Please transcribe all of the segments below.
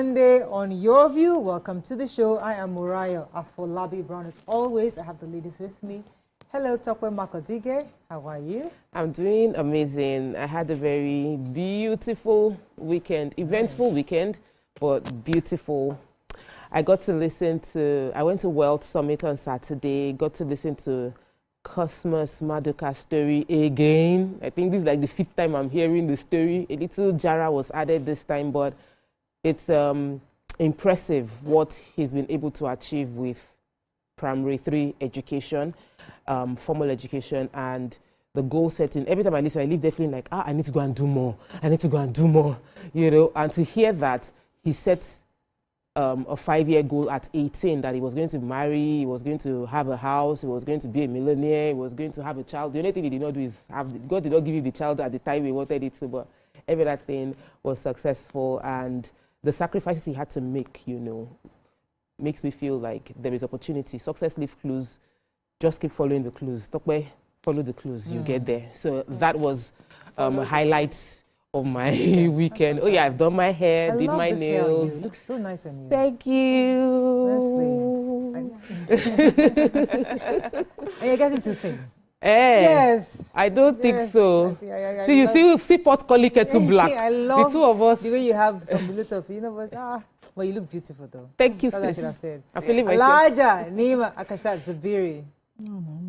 Monday on Your View. Welcome to the show. I am Muriah Afolabi Brown. As always, I have the ladies with me. Hello, Tokwe Makodige. How are you? I'm doing amazing. I had a very beautiful weekend, eventful weekend, but beautiful. I got to listen to, I went to Wealth Summit on Saturday, got to listen to Cosmos Maduka's story again. I think this is like the 5th time I'm hearing the story. A little Jara was added this time, but it's impressive what he's been able to achieve with primary 3 education, formal education, and the goal setting. Every time I listen, I leave there feeling like, I need to go and do more. I need to go and do more, you know. And to hear that he sets a 5-year goal at 18, that he was going to marry, he was going to have a house, he was going to be a millionaire, he was going to have a child. The only thing he did not do is God did not give him the child at the time he wanted it to, but every other thing was successful. And the sacrifices he had to make, you know, makes me feel like there is opportunity. Success leaves clues. Just keep following the clues. Follow the clues, you get there. So that was highlights of my weekend. Oh yeah, I've done my hair, did my nails. It looks so nice on you. Thank you. Honestly. And you're getting to think. Yes. I don't think so. See, you see pot calling kettle black. I love the two of us. The way you have some little, you know, but well, you look beautiful though. Thank you. That's what I should have said. I'm feeling myself. Elijah, Nima, Akashat, Zabiri.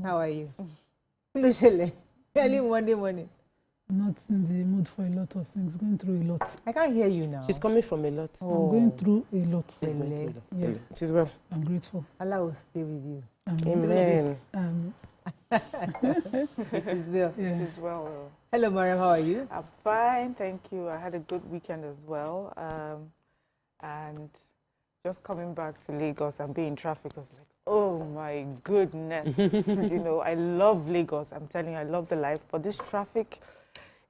How are you? Early Monday morning. Not in the mood for a lot of things. Going through a lot. I can't hear you now. She's coming from a lot. I'm going through a lot. Yeah. She's well. I'm grateful. Allah will stay with you. Amen. It is well. Yeah. It is well. Hello, Mariam. How are you? I'm fine, thank you. I had a good weekend as well. And just coming back to Lagos and being in traffic, I was like, oh my goodness. You know, I love Lagos. I'm telling you, I love the life. But this traffic,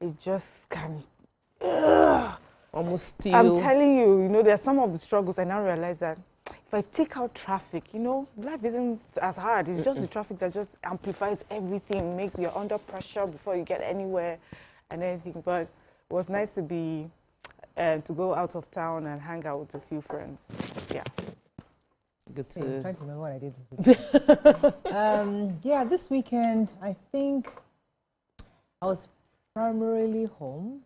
it just can almost steal. I'm telling you, you know, there are some of the struggles. I now realize that if I take out traffic, you know, life isn't as hard. It's just the traffic that just amplifies everything, makes you under pressure before you get anywhere and anything. But it was nice to be, to go out of town and hang out with a few friends. Yeah. Good to... I'm trying to remember what I did this weekend. Yeah, this weekend, I think I was primarily home,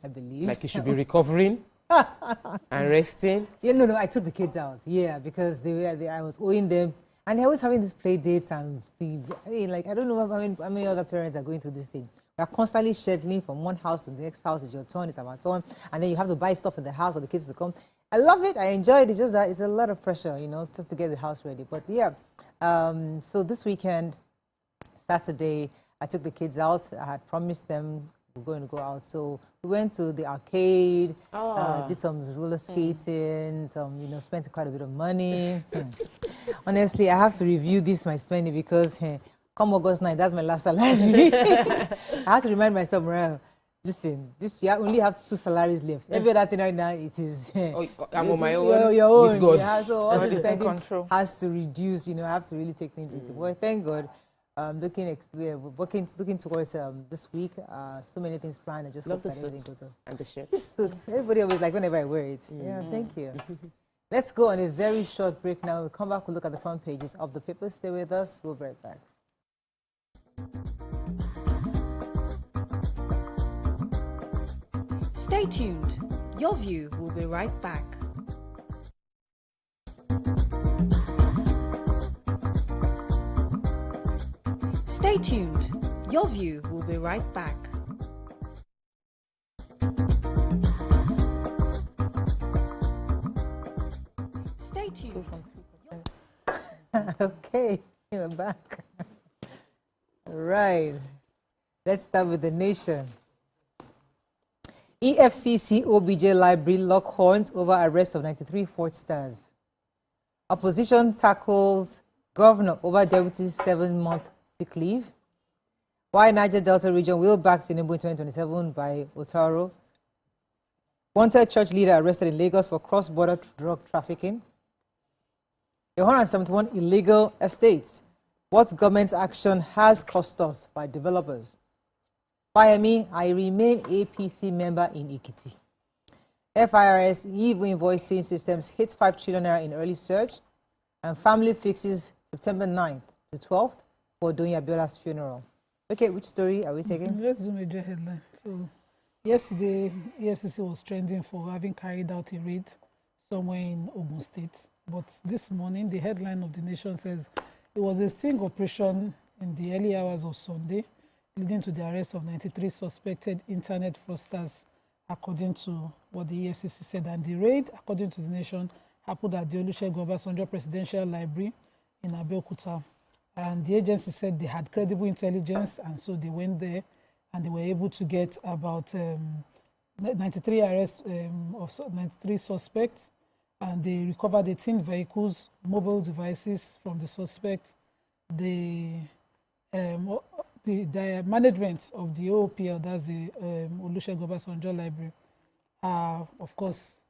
I believe. Like you should be recovering and resting. Yeah, no, I took the kids out. Yeah, because I was owing them, and they're always having these play dates and like, I don't know how many other parents are going through this thing. We're constantly scheduling from one house to the next house. It's your turn, it's our turn, and then you have to buy stuff in the house for the kids to come. I love it. I enjoy it. It's just that it's a lot of pressure, you know, just to get the house ready. But yeah, so this weekend, Saturday, I took the kids out. I had promised them we're going to go out. So we went to the arcade, did some roller skating, spent quite a bit of money. Honestly, I have to review this, my spending, because come August 9th, that's my last salary. I have to remind myself, well, listen, this year I only have 2 salaries left. Every other thing right now, it is... I'm on my own. Your own. It's good. Yeah, so all the spending control has to reduce, you know, I have to really take things into it. Well, thank God. Looking towards this week. So many things planned. I just love hope the that everything suit goes well. and the shirt. This suit, everybody always like whenever I wear it. Yeah, thank you. Let's go on a very short break now. We'll come back, we'll look at the front pages of the paper. Stay with us. We'll be right back. Stay tuned. Your View will be right back. Stay tuned. Your View will be right back. Stay tuned. Okay, we're back. All right. Let's start with the nation. EFCC OBJ Library lock horns over arrest of 93 fraudsters. Opposition tackles governor over deputy 7-month sick leave. Why Niger Delta region will back Tinubu in 2027 by Otaro. Wanted church leader arrested in Lagos for cross-border drug trafficking. 171 illegal estates. What government's action has cost us by developers. By me, I remain APC member in Ekiti. FIRS e-invoicing systems hit 5 trillion naira in early surge. And family fixes September 9th to 12th for Doyin Abiola's funeral. Okay, which story are we taking? Let's do major headline. So, yesterday, EFCC was trending for having carried out a raid somewhere in Ogun State. But this morning, the headline of the Nation says it was a sting operation in the early hours of Sunday, leading to the arrest of 93 suspected internet fraudsters, according to what the EFCC said. And the raid, according to the Nation, happened at the Olusegun Obasanjo Presidential Library in Abeokuta. And the agency said they had credible intelligence, and so they went there and they were able to get about 93 arrests of 93 suspects, and they recovered 18 vehicles, mobile devices from the suspects. The management of the OOPL, that's the Olusegun Obasanjo Library, are, of course,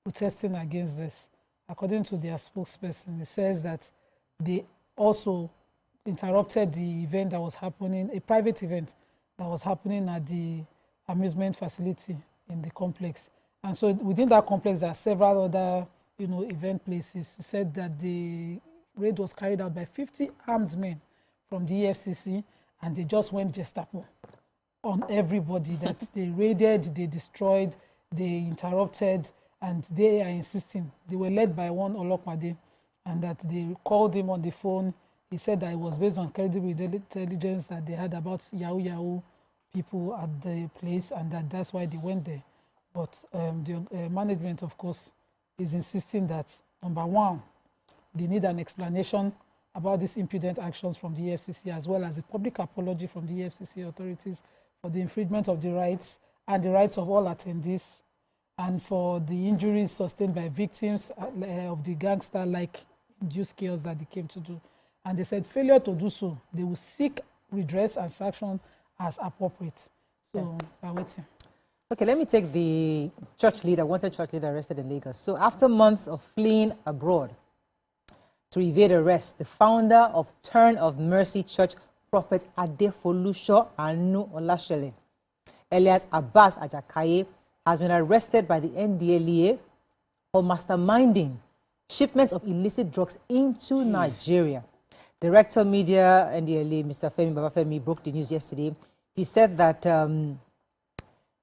protesting against this. According to their spokesperson, it says that they also interrupted the event that was happening, a private event that was happening at the amusement facility in the complex. And so within that complex, there are several other, event places. He said that the raid was carried out by 50 armed men from the EFCC, and they just went Gestapo on everybody that they raided, they destroyed, they interrupted, and they are insisting. They were led by one Olokpade, and that they called him on the phone. He said that it was based on credible intelligence that they had about Yahoo people at the place, and that's why they went there. But the management, of course, is insisting that, number one, they need an explanation about these impudent actions from the EFCC, as well as a public apology from the EFCC authorities for the infringement of the rights and the rights of all attendees, and for the injuries sustained by victims of the gangster-like induced chaos that they came to do. And they said failure to do so, they will seek redress and sanction as appropriate. So, we're waiting. Okay, let me take the wanted church leader arrested in Lagos. So after months of fleeing abroad to evade arrest, the founder of Turn of Mercy Church, Prophet Adefolusho Anu Olashele, alias Abbas Ajakaye, has been arrested by the NDLEA for masterminding shipments of illicit drugs into Nigeria. Director Media NDLEA, Mr. Femi Babafemi, broke the news yesterday. He said that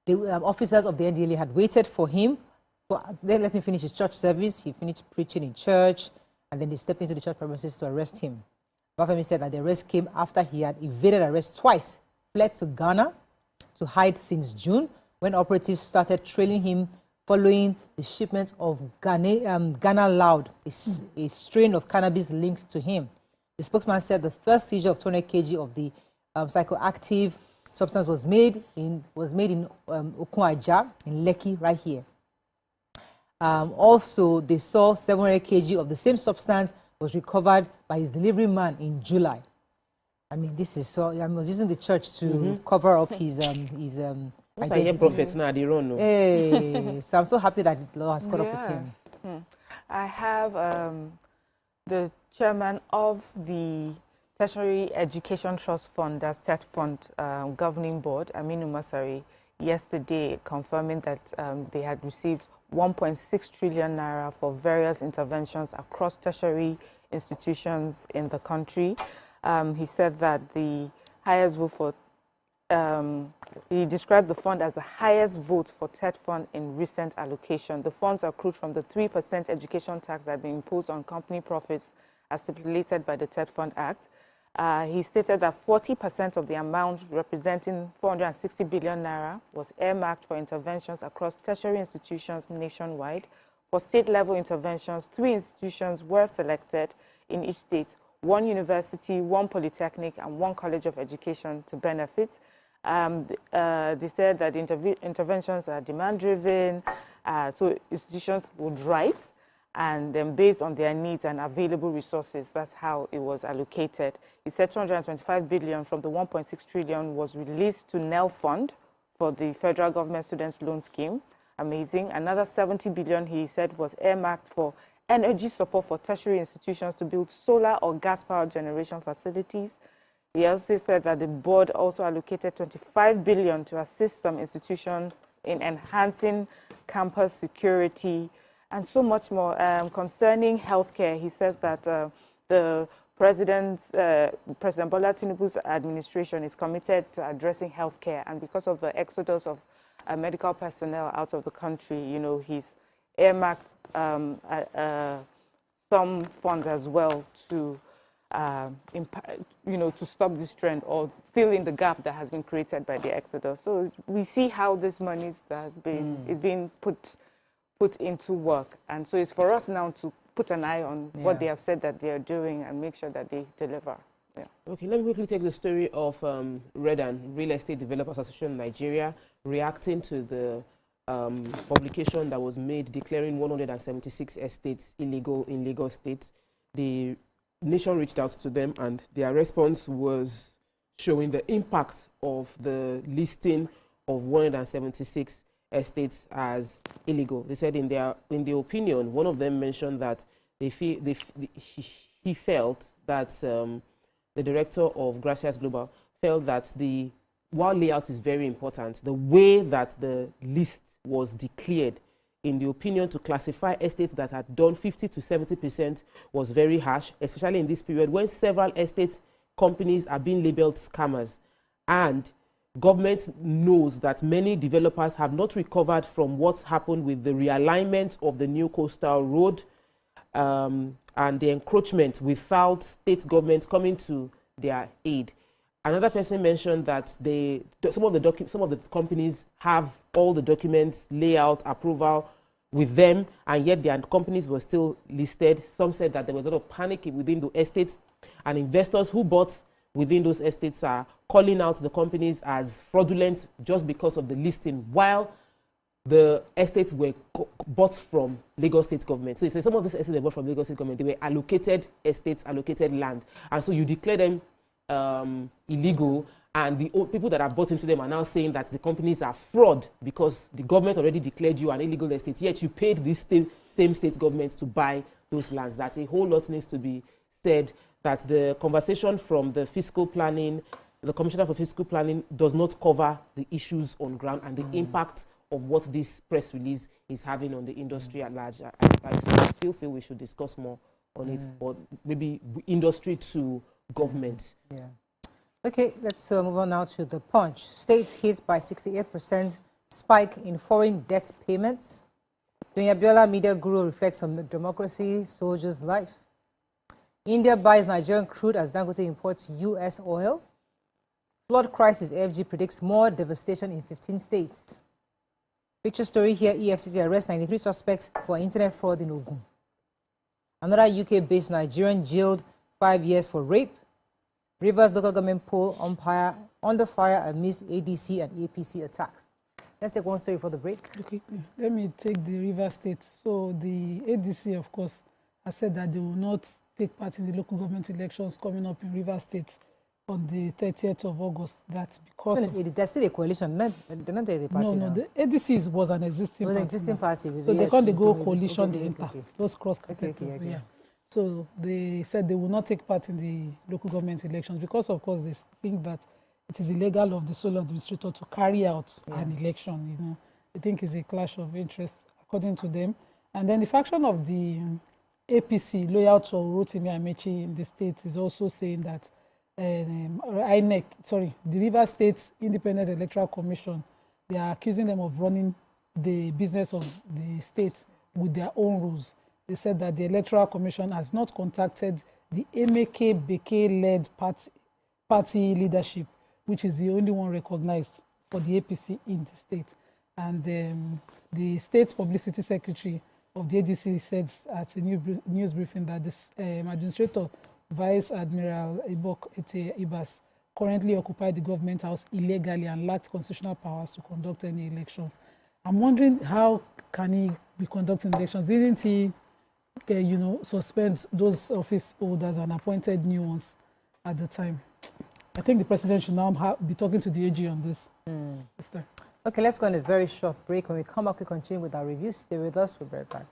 the officers of the NDLEA had waited for him. They let him finish his church service. He finished preaching in church, and then they stepped into the church premises to arrest him. Babafemi said that the arrest came after he had evaded arrest twice, fled to Ghana to hide since June, when operatives started trailing him following the shipment of Ghana Loud, a strain of cannabis linked to him. The spokesman said the first seizure of 200 kg of the psychoactive substance was made in Okunaja in Lekki, right here. Also, they saw 700 kg of the same substance was recovered by his delivery man in July. I mean, this is so. I was using the church to cover up his identity. Prophets now, they don't know. Hey, so I'm so happy that the law has caught up with him. I have the chairman of the Tertiary Education Trust Fund, that's TET Fund governing board, Aminu Masari, yesterday confirming that they had received 1.6 trillion naira for various interventions across tertiary institutions in the country. He said that the highest vote for, he described the fund as the highest vote for TET Fund in recent allocation. The funds accrued from the 3% education tax that had been imposed on company profits as stipulated by the TET Fund Act. He stated that 40% of the amount, representing 460 billion naira, was earmarked for interventions across tertiary institutions nationwide. For state-level interventions, 3 institutions were selected in each state: 1 university, 1 polytechnic, and 1 college of education to benefit. They said that interventions are demand-driven, so institutions would write, and then based on their needs and available resources, that's how it was allocated. He said 225 billion from the 1.6 trillion was released to NEL Fund for the Federal Government Students Loan Scheme. Amazing. Another 70 billion, he said, was earmarked for energy support for tertiary institutions to build solar or gas power generation facilities. He also said that the board also allocated 25 billion to assist some institutions in enhancing campus security, and so much more. Concerning healthcare, he says that the President Bola Tinubu's administration is committed to addressing healthcare, and because of the exodus of medical personnel out of the country, you know, he's earmarked some funds as well to, you know, to stop this trend or fill in the gap that has been created by the exodus. So we see how this money that has been is being put into work, and so it's for us now to put an eye on what they have said that they are doing and make sure that they deliver. Yeah. Okay, let me quickly take the story of REDAN, Real Estate Developers Association Nigeria, reacting to the publication that was made declaring 176 estates illegal in Lagos State. The nation reached out to them, and their response was showing the impact of the listing of 176 estates as illegal. They said in their opinion, one of them mentioned that he felt that the director of Gracias Global felt that while layout is very important, the way that the list was declared, in the opinion, to classify estates that had done 50 to 70% was very harsh, especially in this period when several estate companies are being labeled scammers, and government knows that many developers have not recovered from what's happened with the realignment of the new coastal road and the encroachment without state government coming to their aid. Another person mentioned that some of the companies have all the documents, layout, approval with them, and yet their companies were still listed. Some said that there was a lot of panic within the estates, and investors who bought within those estates are calling out the companies as fraudulent just because of the listing, while the estates were bought from Lagos State government. So some of these estates were bought from Lagos State government. They were allocated estates, allocated land, and so you declare them illegal, and the people that are bought into them are now saying that the companies are fraud because the government already declared you an illegal estate, yet you paid this same state government to buy those lands. That a whole lot needs to be said, that the conversation from the fiscal planning, the Commissioner for Fiscal Planning does not cover the issues on ground and the impact of what this press release is having on the industry at large. I still feel we should discuss more on it, or maybe industry to government. Yeah. Okay, let's move on now to the Punch. States hit by 68% spike in foreign debt payments. During Abiola media guru reflects on democracy, soldiers' life. India buys Nigerian crude as Dangote imports U.S. oil. Flood crisis, AFG predicts more devastation in 15 states. Picture story here, EFCC arrests 93 suspects for internet fraud in Ogun. Another UK-based Nigerian jailed 5 years for rape. Rivers local government poll umpire under fire amidst ADC and APC attacks. Let's take one story for the break. Okay, let me take the Rivers State. So the ADC, of course, has said that they will not take part in the local government elections coming up in Rivers State on the 30th of August. That's because there's still a coalition. They're not a party. No, the ADC was an existing party. So they can't go coalition. Those cross-category. Yeah. So they said they will not take part in the local government elections because, of course, they think that it is illegal of the sole administrator to carry out an election. You know, they think it's a clash of interests, according to them. And then the faction of the APC, loyal to Rotimi Amechi in the state, is also saying that INEC, the River State Independent Electoral Commission, they are accusing them of running the business of the state with their own rules. They said that the Electoral Commission has not contacted the Emeke Beke-led party leadership, which is the only one recognized for the APC in the state. And the state publicity secretary of the ADC said at a news briefing that this administrator, Vice Admiral Ibok Ete Ibas, currently occupied the government house illegally and lacked constitutional powers to conduct any elections. I'm wondering, how can he be conducting elections? Didn't he suspend those office holders and appointed new ones at the time? I think the president should now be talking to the AG on this. Okay, let's go on a very short break. When we come back, we continue with our review. Stay with us. We'll be right back.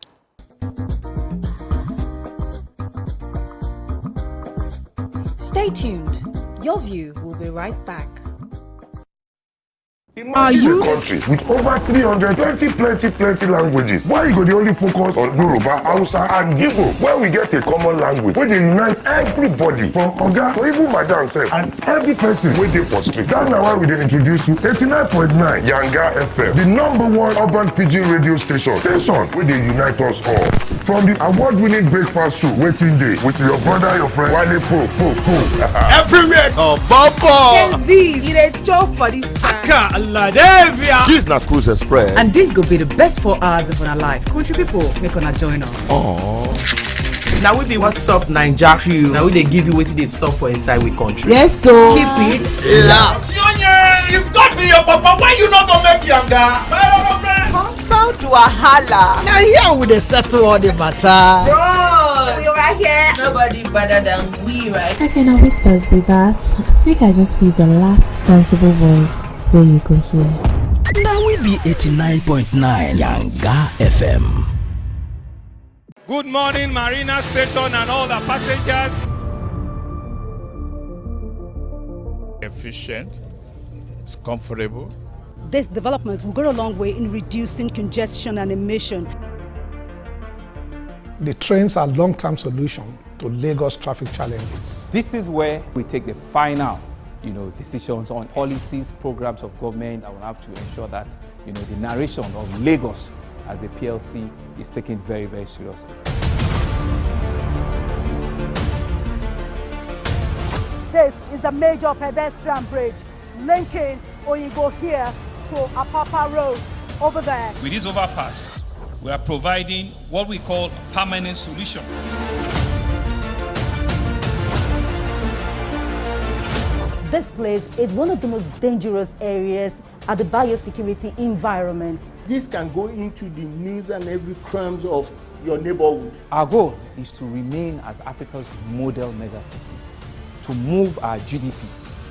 Stay tuned. Your View will be right back. In Imagine a country with over 320 plenty languages. Why you go the only focus on Yoruba, Hausa, and Igbo? Where we get a common language, where they unite everybody from Oga to even Madam self and every person waiting for street. That's why we dey introduce you 89.9 Yanga FM, the #1 urban pidgin radio station where they unite us all. From the award-winning breakfast show, Waiting Day, with your brother, your friend, Wale Po. Everywhere. So, Bobo. This is not Cruise Express. And this go be the best 4 hours of our life. Country people, make una join us. Aww. Now we be What's Up Naija crew. Now we they give you what they sup for inside we country. Yes, so keep it loud. You've got me your papa. Why you not gonna make Yanga? Come to a holla. now here we dey settle all the matter. Bro, we right here. Nobody better than we, right? I can always best be that. Make I just be the last sensible voice where you go hear. Now we be 89.9 Yanga FM. Good morning, Marina Station and all the passengers. Efficient, it's comfortable. This development will go a long way in reducing congestion and emission. The trains are long-term solution to Lagos traffic challenges. This is where we take the final, decisions on policies, programs of government that will have to ensure that, the narration of Lagos as a PLC is taken very, very seriously. This is a major pedestrian bridge linking Oyinbo here to Apapa Road over there. With this overpass, we are providing what we call permanent solutions. This place is one of the most dangerous areas at the biosecurity environment. This can go into the news and every crimes of your neighborhood. Our goal is to remain as Africa's model megacity, to move our GDP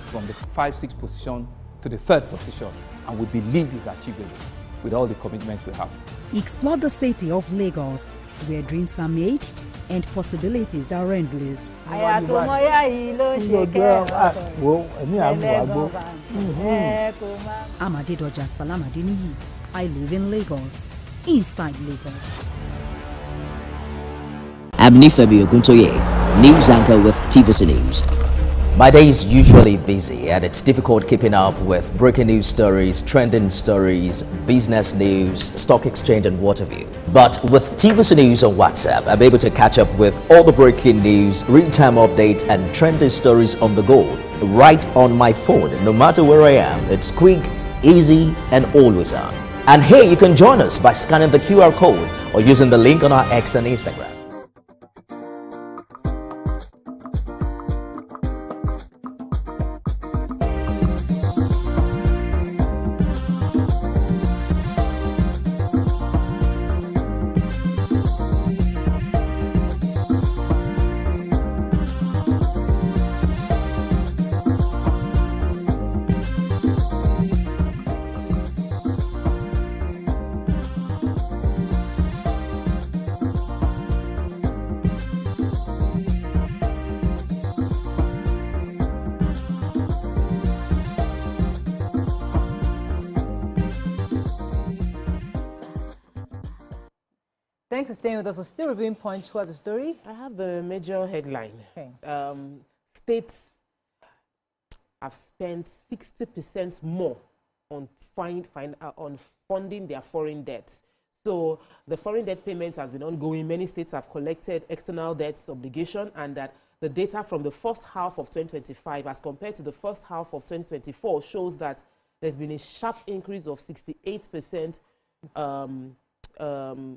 from the 5-6 position to the 3rd position, and we believe is achievable with all the commitments we have. Explore the city of Lagos, where dreams are made and possibilities are endless. Amade Doja Salamadini. I live in Lagos, inside Lagos. I'm Nifebi Oguntoye, news anchor with TVC News. My day is usually busy and it's difficult keeping up with breaking news stories, trending stories, business news, stock exchange and what have you. But with TVC News on WhatsApp, I'm able to catch up with all the breaking news, real-time updates and trending stories on the go, right on my phone, no matter where I am. It's quick, easy and always on. And here you can join us by scanning the QR code or using the link on our X and Instagram. Thanks for staying with us. We're still reviewing Punch. What's the story? I have the major headline. Okay. States have spent 60% more on funding their foreign debt. So the foreign debt payments has been ongoing. Many states have collected external debts obligation, and that the data from the first half of 2025 as compared to the first half of 2024 shows that there's been a sharp increase of 68%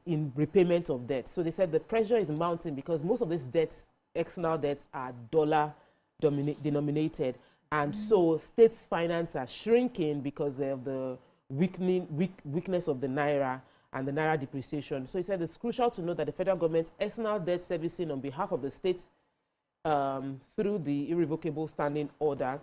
in repayment of debt. So they said the pressure is mounting because most of these debts, external debts, are dollar denominated. And so states' finance are shrinking because of the weakness of the Naira and the Naira depreciation. So he said it's crucial to note that the federal government's external debt servicing on behalf of the states through the irrevocable standing order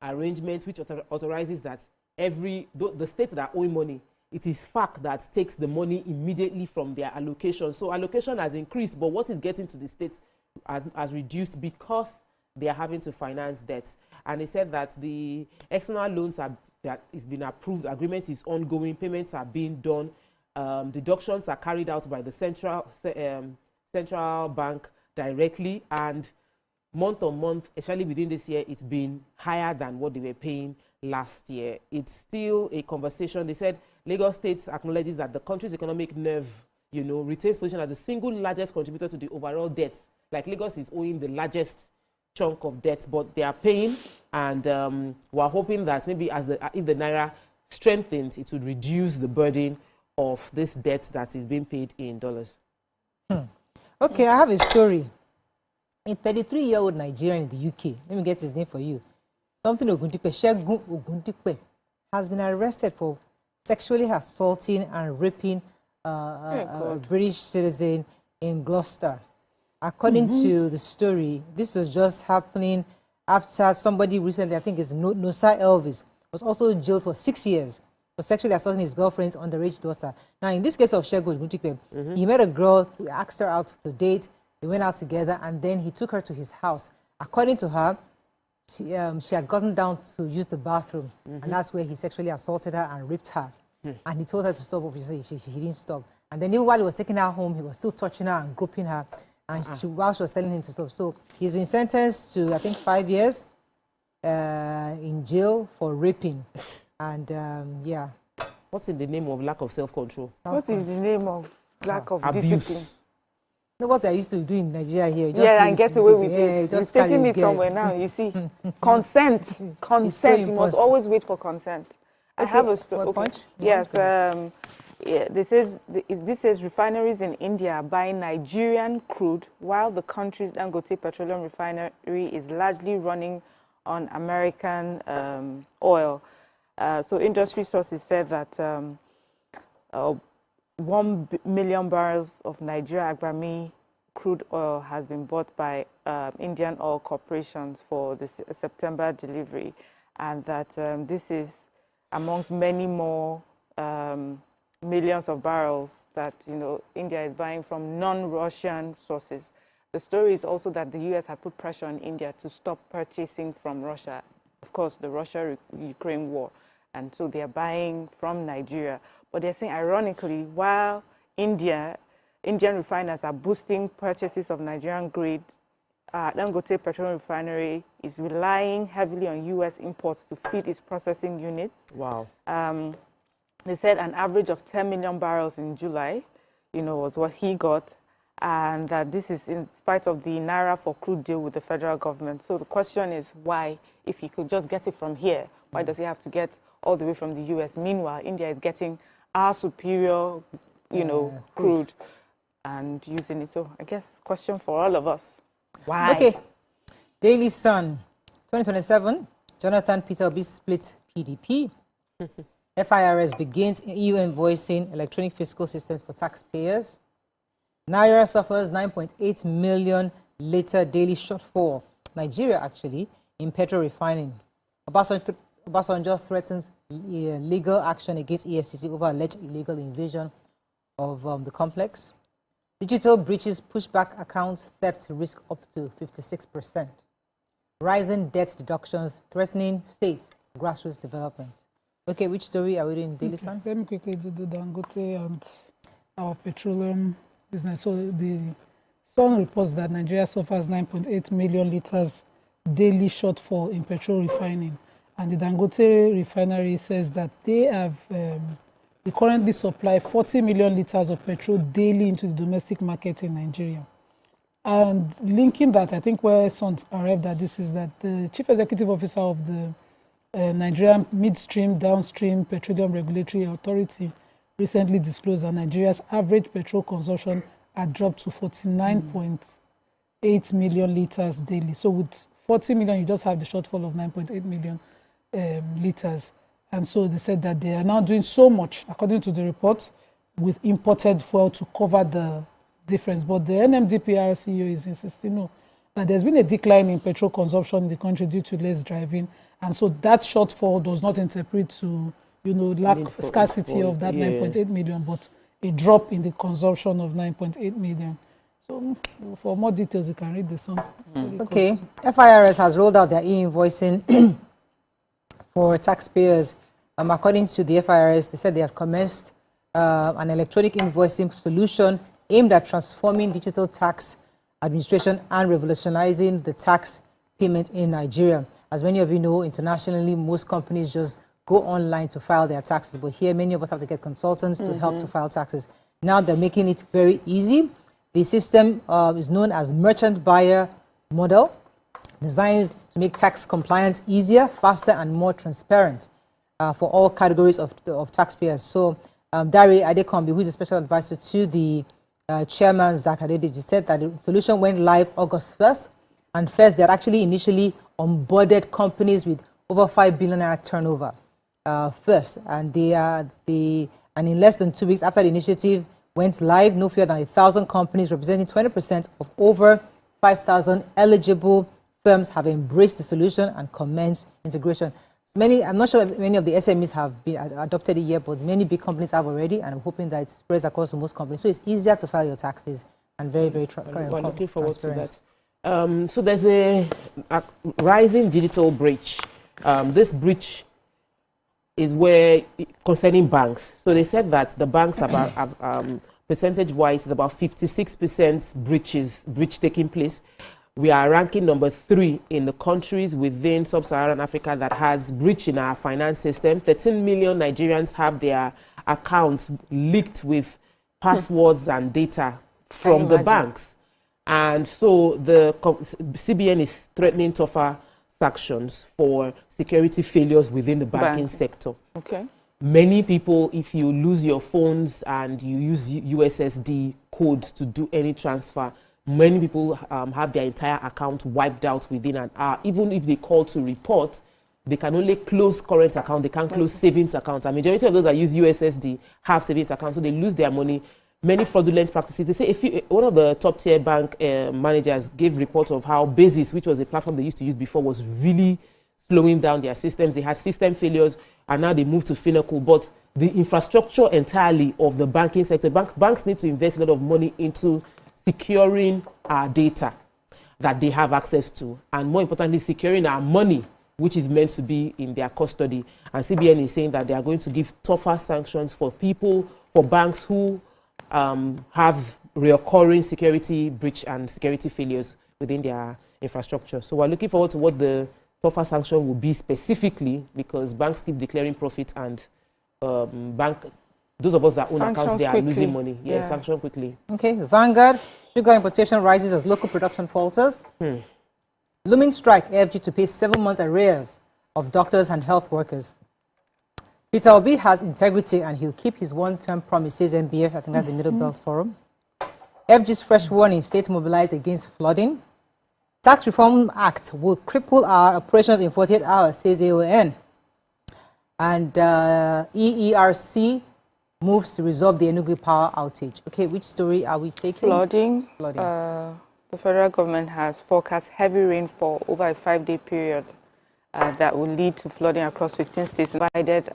arrangement, which authorizes that the states that owe money, it is FAC that takes the money immediately from their allocation. So allocation has increased, but what is getting to the states has reduced because they are having to finance debt. And he said that the external loans that it's been approved, agreement is ongoing, payments are being done, deductions are carried out by the central bank directly, and month on month, especially within this year, it's been higher than what they were paying last year. It's still a conversation. They said Lagos State acknowledges that the country's economic nerve, retains position as the single largest contributor to the overall debt. Like Lagos is owing the largest chunk of debt, but they are paying, and we're hoping that maybe if the Naira strengthens, it would reduce the burden of this debt that is being paid in dollars. Okay, I have a story. A 33-year-old Nigerian in the UK, let me get his name for you. Something Ogundipe, Shegun Ogundipe, has been arrested for sexually assaulting and raping a British citizen in Gloucester. According to the story, this was just happening after somebody recently, I think it's Nosa Elvis, was also jailed for 6 years for sexually assaulting his girlfriend's underage daughter. Now, in this case of Shegun Ogundipe, he met a girl to ask her out to date. They went out together, and then he took her to his house. According to her, she had gotten down to use the bathroom, and that's where he sexually assaulted her and raped her. And he told her to stop, obviously, he didn't stop. And then even while he was taking her home, he was still touching her and groping her, and while she was telling him to stop. So he's been sentenced to, I think, 5 years in jail for raping. And yeah. What's in the name of lack of self-control? What is the name of lack of abuse? discipline? You know what I used to do in Nigeria here? And get away with it. You're taking it somewhere now, you see. Consent. Consent. You must always wait for consent. I have a story. Yes. This says refineries in India are buying Nigerian crude while the country's Dangote petroleum refinery is largely running on American oil. So industry sources said that 1 million barrels of Nigeria Agbami crude oil has been bought by Indian oil corporations for this September delivery, and that this is amongst many more millions of barrels that India is buying from non-Russian sources. The story is also that the U.S. had put pressure on India to stop purchasing from Russia. Of course, the Russia-Ukraine war. And so they are buying from Nigeria. But they're saying, ironically, while Indian refiners are boosting purchases of Nigerian grades, Dangote Petroleum Refinery is relying heavily on U.S. imports to feed its processing units. Wow. They said an average of 10 million barrels in July, was what he got, and that this is in spite of the Naira for crude deal with the federal government. So the question is why, if he could just get it from here, why does he have to get all the way from the U.S.? Meanwhile, India is getting our superior, crude and using it. So I guess question for all of us. Why? Okay. Daily Sun, 2027, Jonathan Peter Obi split PDP. FIRS begins EU invoicing electronic fiscal systems for taxpayers. Naira suffers 9.8 million litre daily shortfall. Nigeria, actually, in petrol refining. Obasanjo threatens legal action against EFCC over alleged illegal invasion of the complex. Digital breaches push back accounts theft risk up to 56%. Rising debt deductions threatening state grassroots developments. Okay, which story are we doing, Daily Sun? Let me quickly do the Dangote and our petroleum business. So the Sun reports that Nigeria suffers 9.8 million litres daily shortfall in petrol refining. And the Dangote refinery says that they currently supply 40 million litres of petrol daily into the domestic market in Nigeria. And linking that, I think where Sun arrived at this is that the Chief Executive Officer of the Nigerian Midstream Downstream Petroleum Regulatory Authority recently disclosed that Nigeria's average petrol consumption had dropped to 49.8 million litres daily. So with 40 million, you just have the shortfall of 9.8 million litres. And so they said that they are now doing so much, according to the report, with imported fuel to cover the difference. But the NMDPR CEO is insisting that there's been a decline in petrol consumption in the country due to less driving. And so that shortfall does not interpret to, scarcity of that 9.8 million, but a drop in the consumption of 9.8 million. So for more details, you can read the song. Okay. FIRS has rolled out their e-invoicing for taxpayers According to the FIRS, they said they have commenced an electronic invoicing solution aimed at transforming digital tax administration and revolutionizing the tax payment in Nigeria. As many of you know, internationally, most companies just go online to file their taxes, but here many of us have to get consultants to help to file taxes. Now they're making it very easy. The system is known as merchant buyer model, designed to make tax compliance easier, faster, and more transparent for all categories of taxpayers. So Dari Adekombi, who is a special advisor to the chairman, Zach Adedeji, said that the solution went live August 1st, and first they had actually initially onboarded companies with over 5 billion naira turnover first, and in less than 2 weeks after the initiative went live, no fewer than 1,000 companies representing 20% of over 5,000 eligible firms have embraced the solution and commenced integration. I'm not sure if many of the SMEs have been adopted it yet, but many big companies have already, and I'm hoping that it spreads across to most companies. So it's easier to file your taxes and very, very transparent. We're looking forward to that. So there's a rising digital breach. This breach is where concerning banks. So they said that the banks have percentage-wise is about 56% breach taking place. We are ranking number 3 in the countries within sub-Saharan Africa that has breach in our finance system. 13 million Nigerians have their accounts leaked with passwords and data from the banks. And so the CBN is threatening tougher sanctions for security failures within the banking sector. Okay. Many people, if you lose your phones and you use USSD codes to do any transfer, many people have their entire account wiped out within an hour. Even if they call to report, they can only close current account. They can't close savings account. A majority of those that use USSD have savings accounts, so they lose their money. Many fraudulent practices. They say one of the top tier bank managers gave report of how Basis, which was a platform they used to use before, was really slowing down their systems. They had system failures, and now they moved to Finacle. But the infrastructure entirely of the banking sector, banks need to invest a lot of money into securing our data that they have access to, and more importantly, securing our money, which is meant to be in their custody. And CBN is saying that they are going to give tougher sanctions for banks who have recurring security breach and security failures within their infrastructure. So we're looking forward to what the tougher sanction will be specifically, because banks keep declaring profit, and those of us that own accounts, they are losing money. Yeah, sanction quickly. Okay, Vanguard, sugar importation rises as local production falters. Looming strike, AFG to pay 7 months arrears of doctors and health workers. Peter Obi has integrity and he'll keep his one-term promise, says MBF. I think that's the Middle Belt Forum. FG's fresh warning, states mobilized against flooding. Tax Reform Act will cripple our operations in 48 hours, says AON. And EERC moves to resolve the Enugu power outage. Okay, which story are we taking? Flooding. The federal government has forecast heavy rainfall over a 5-day period that will lead to flooding across 15 states. Provided,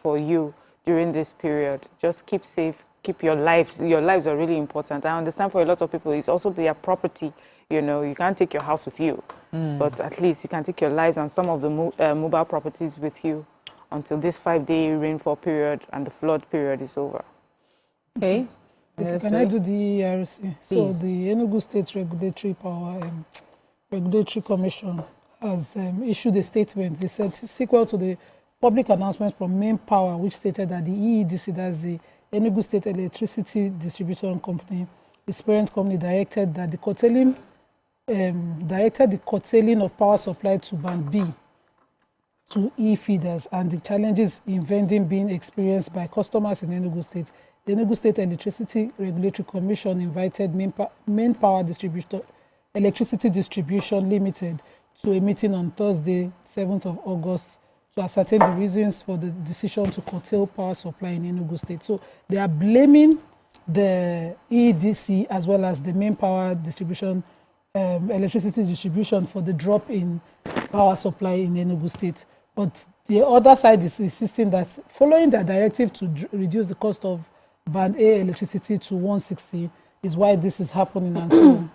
for you during this period, just keep safe, keep your lives. Your lives are really important. I understand for a lot of people, it's also their property. You can't take your house with you, but at least you can take your lives and some of the mobile properties with you until this 5-day rainfall period and the flood period is over. Okay. Can I do the ERC? So the Enugu State Regulatory Commission has issued a statement. They said, sequel to the public announcement from Main Power, which stated that the EEDC, that's the Enugu State Electricity Distribution Company, its parent company, directed the curtailing of power supply to Band B to E-feeders, and the challenges in vending being experienced by customers in Enugu State. The Enugu State Electricity Regulatory Commission invited Main Power Electricity Distribution Limited to a meeting on Thursday, 7th of August, to ascertain the reasons for the decision to curtail power supply in Enugu State. So they are blaming the EEDC as well as the Main Power Distribution, Electricity Distribution, for the drop in power supply in Enugu State. But the other side is insisting that following the directive to reduce the cost of Band A electricity to 160 is why this is happening. And so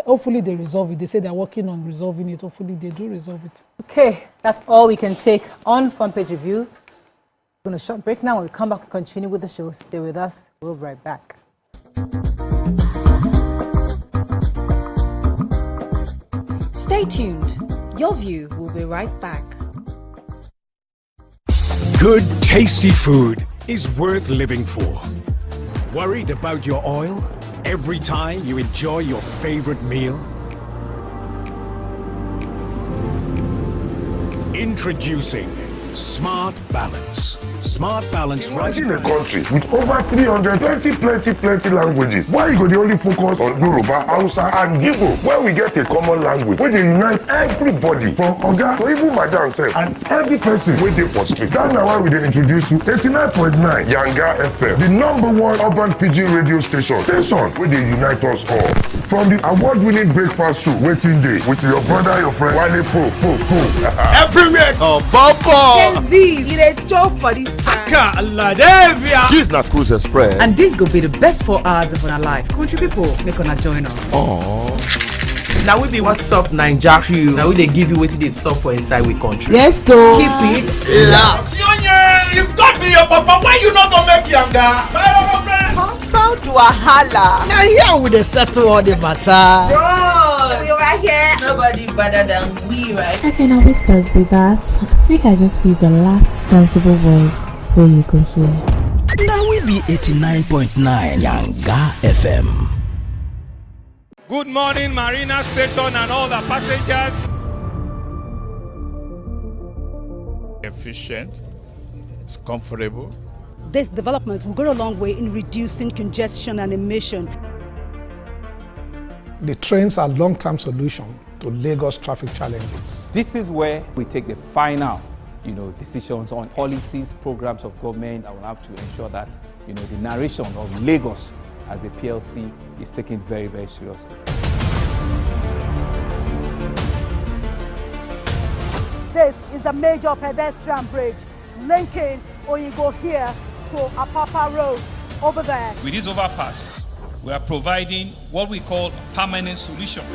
hopefully they resolve it. They say they're working on resolving it. Hopefully they do resolve it. Okay, that's all we can take on Front Page Review. We're going to short break now. When we come back, we continue with the show. Stay with us. We'll be right back. Stay tuned. Your view will be right back. Good, tasty food is worth living for. Worried about your oil every time you enjoy your favorite meal? Introducing Smart Balance. Smart Balance rice. Imagine a country with over 300 plenty languages. Why you go the only focus on Yoruba, Hausa and Igbo? Where we get a common language where they unite everybody from Oga to even Madam self and every person wey dey for street. That's why we dey introduce you 89.9 Yanga FM, the #1 urban pidgin radio station where they unite us all. From the award-winning breakfast show Waiting Day with your brother, your friend Wale Po. Everywhere. So Bobo. This na Cruise Express. And this go be the best 4 hours of our life. Country people, make una join us. Oh. Now we be What's Up Naija crew. Now we they give you wetin dey sup for inside we country. Yes, so keep it loud. If God be your papa, why you not gonna make younger? How do I holla? Now here we dey settle all the matter. Bro, we right here. Nobody better than we, right? Okay, now whispers be that. Make I just be the last sensible voice where you go hear. Now we be 89.9 Yanga FM. Good morning, Marina Station and all the passengers. Efficient, it's comfortable. This development will go a long way in reducing congestion and emission. The trains are long-term solution to Lagos traffic challenges. This is where we take the final, decisions on policies, programs of government. I will have to ensure that, the narration of Lagos as a PLC is taken very, very seriously. This is a major pedestrian bridge linking Oyingo here to Apapa Road over there. With this overpass, we are providing what we call permanent solutions.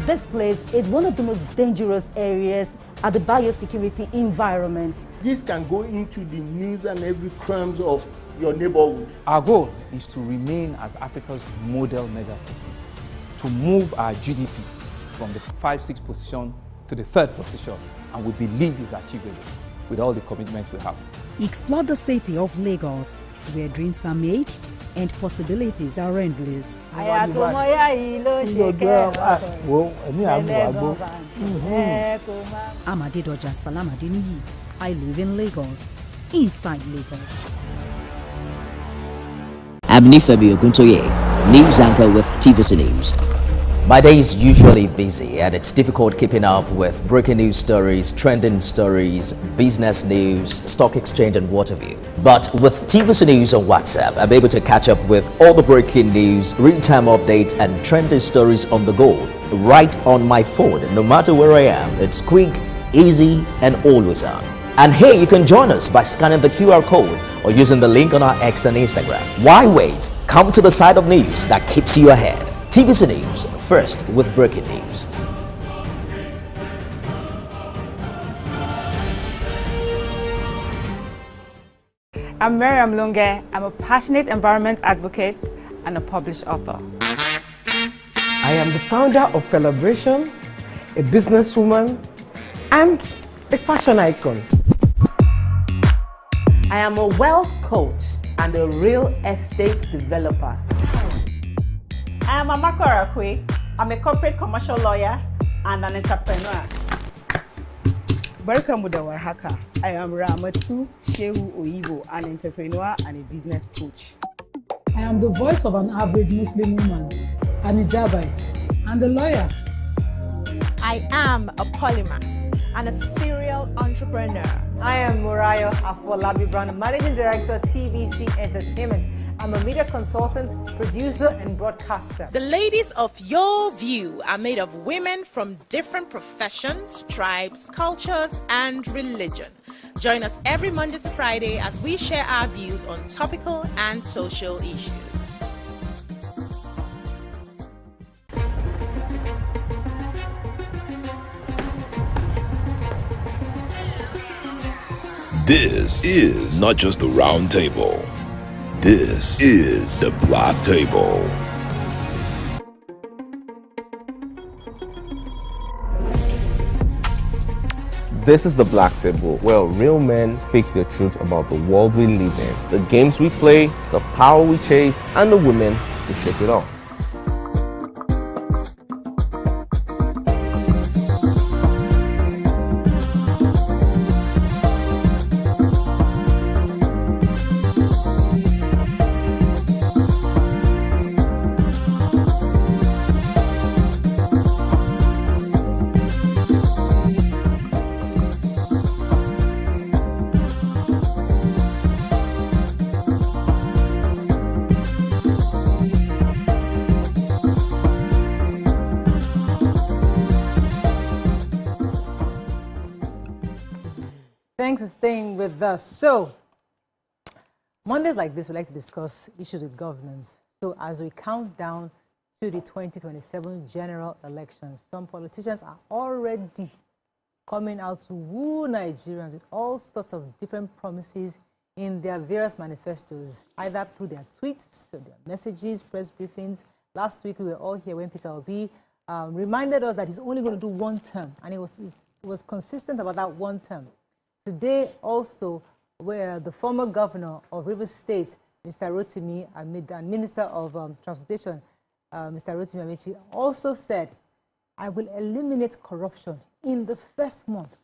This place is one of the most dangerous areas at the biosecurity environment. This can go into the news and every crimes of your neighborhood. Our goal is to remain as Africa's model megacity, to move our GDP from the 5-6 position to the 3rd position, and we believe is achievable with all the commitments we have. Explore the city of Lagos, where dreams are made and possibilities are endless. Amadedoja Salamadini. I live in Lagos, inside Lagos. I'm Nifemi Oguntoye, news anchor with TVC News. My day is usually busy and it's difficult keeping up with breaking news stories, trending stories, business news, stock exchange and what have you. But with TVC News on WhatsApp, I'm able to catch up with all the breaking news, real-time updates and trending stories on the go, right on my phone, no matter where I am. It's quick, easy and always on. And here you can join us by scanning the QR code or using the link on our X and Instagram. Why wait? Come to the side of news that keeps you ahead. TVC News, first with breaking news. I'm Miriam Lunge. I'm a passionate environment advocate and a published author. I am the founder of Celebration, a businesswoman, and a fashion icon. I am a wealth coach and a real estate developer. I am Amako Arakwe. I'm a corporate commercial lawyer and an entrepreneur. Welcome to Warhaka. I am Ramatu Shehu Oyibo, an entrepreneur and a business coach. I am the voice of an average Muslim woman, an hijabite, and a lawyer. I am a polymath and a serial entrepreneur. I am Murayo Afolabi Brown, Managing Director, TVC Entertainment. I'm a media consultant, producer, and broadcaster. The ladies of Your View are made of women from different professions, tribes, cultures, and religion. Join us every Monday to Friday as we share our views on topical and social issues. This is not just the round table. This is the black table. This is the Black Table, where real men speak the truth about the world we live in, the games we play, the power we chase, and the women who shake it off. Thanks for staying with us. So, Mondays like this, we like to discuss issues with governance. So, as we count down to the 2027 general elections, some politicians are already coming out to woo Nigerians with all sorts of different promises in their various manifestos, either through their tweets, or their messages, press briefings. Last week, we were all here when Peter Obi reminded us that he's only going to do one term, and it was consistent about that one term. Today, also, where the former governor of Rivers State, Mr. Rotimi, and Minister of Transportation, Mr. Rotimi Amechi, also said, I will eliminate corruption in the first month.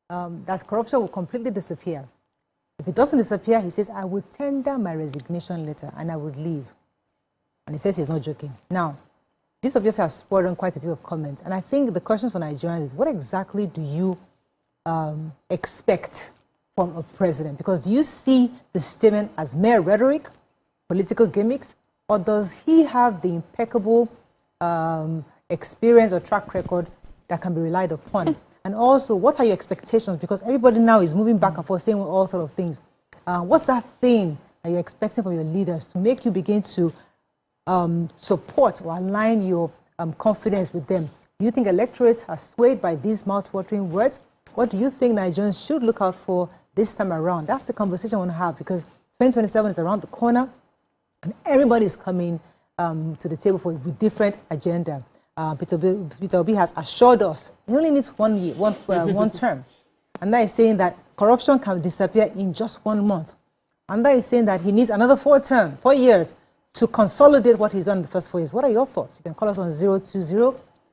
That corruption will completely disappear. If it doesn't disappear, he says, I will tender my resignation letter and I would leave. And he says he's not joking. Now, this obviously has spurred on quite a bit of comments. And I think the question for Nigerians is, what exactly do you expect from a president? Because do you see the statement as mere rhetoric, political gimmicks, or does he have the impeccable experience or track record that can be relied upon? And also, what are your expectations? Because everybody now is moving back and forth saying all sorts of things. What's that thing that you're expecting from your leaders to make you begin to support or align your confidence with them? Do you think electorates are swayed by these mouth-watering words? What do you think Nigerians should look out for this time around? That's the conversation I want to have, because 2027 is around the corner and everybody is coming to the table with different agenda. Peter Obi has assured us he only needs one term. And that is saying that corruption can disappear in just 1 month. And that is saying that he needs another 4 years to consolidate what he's done in the first 4 years. What are your thoughts? You can call us on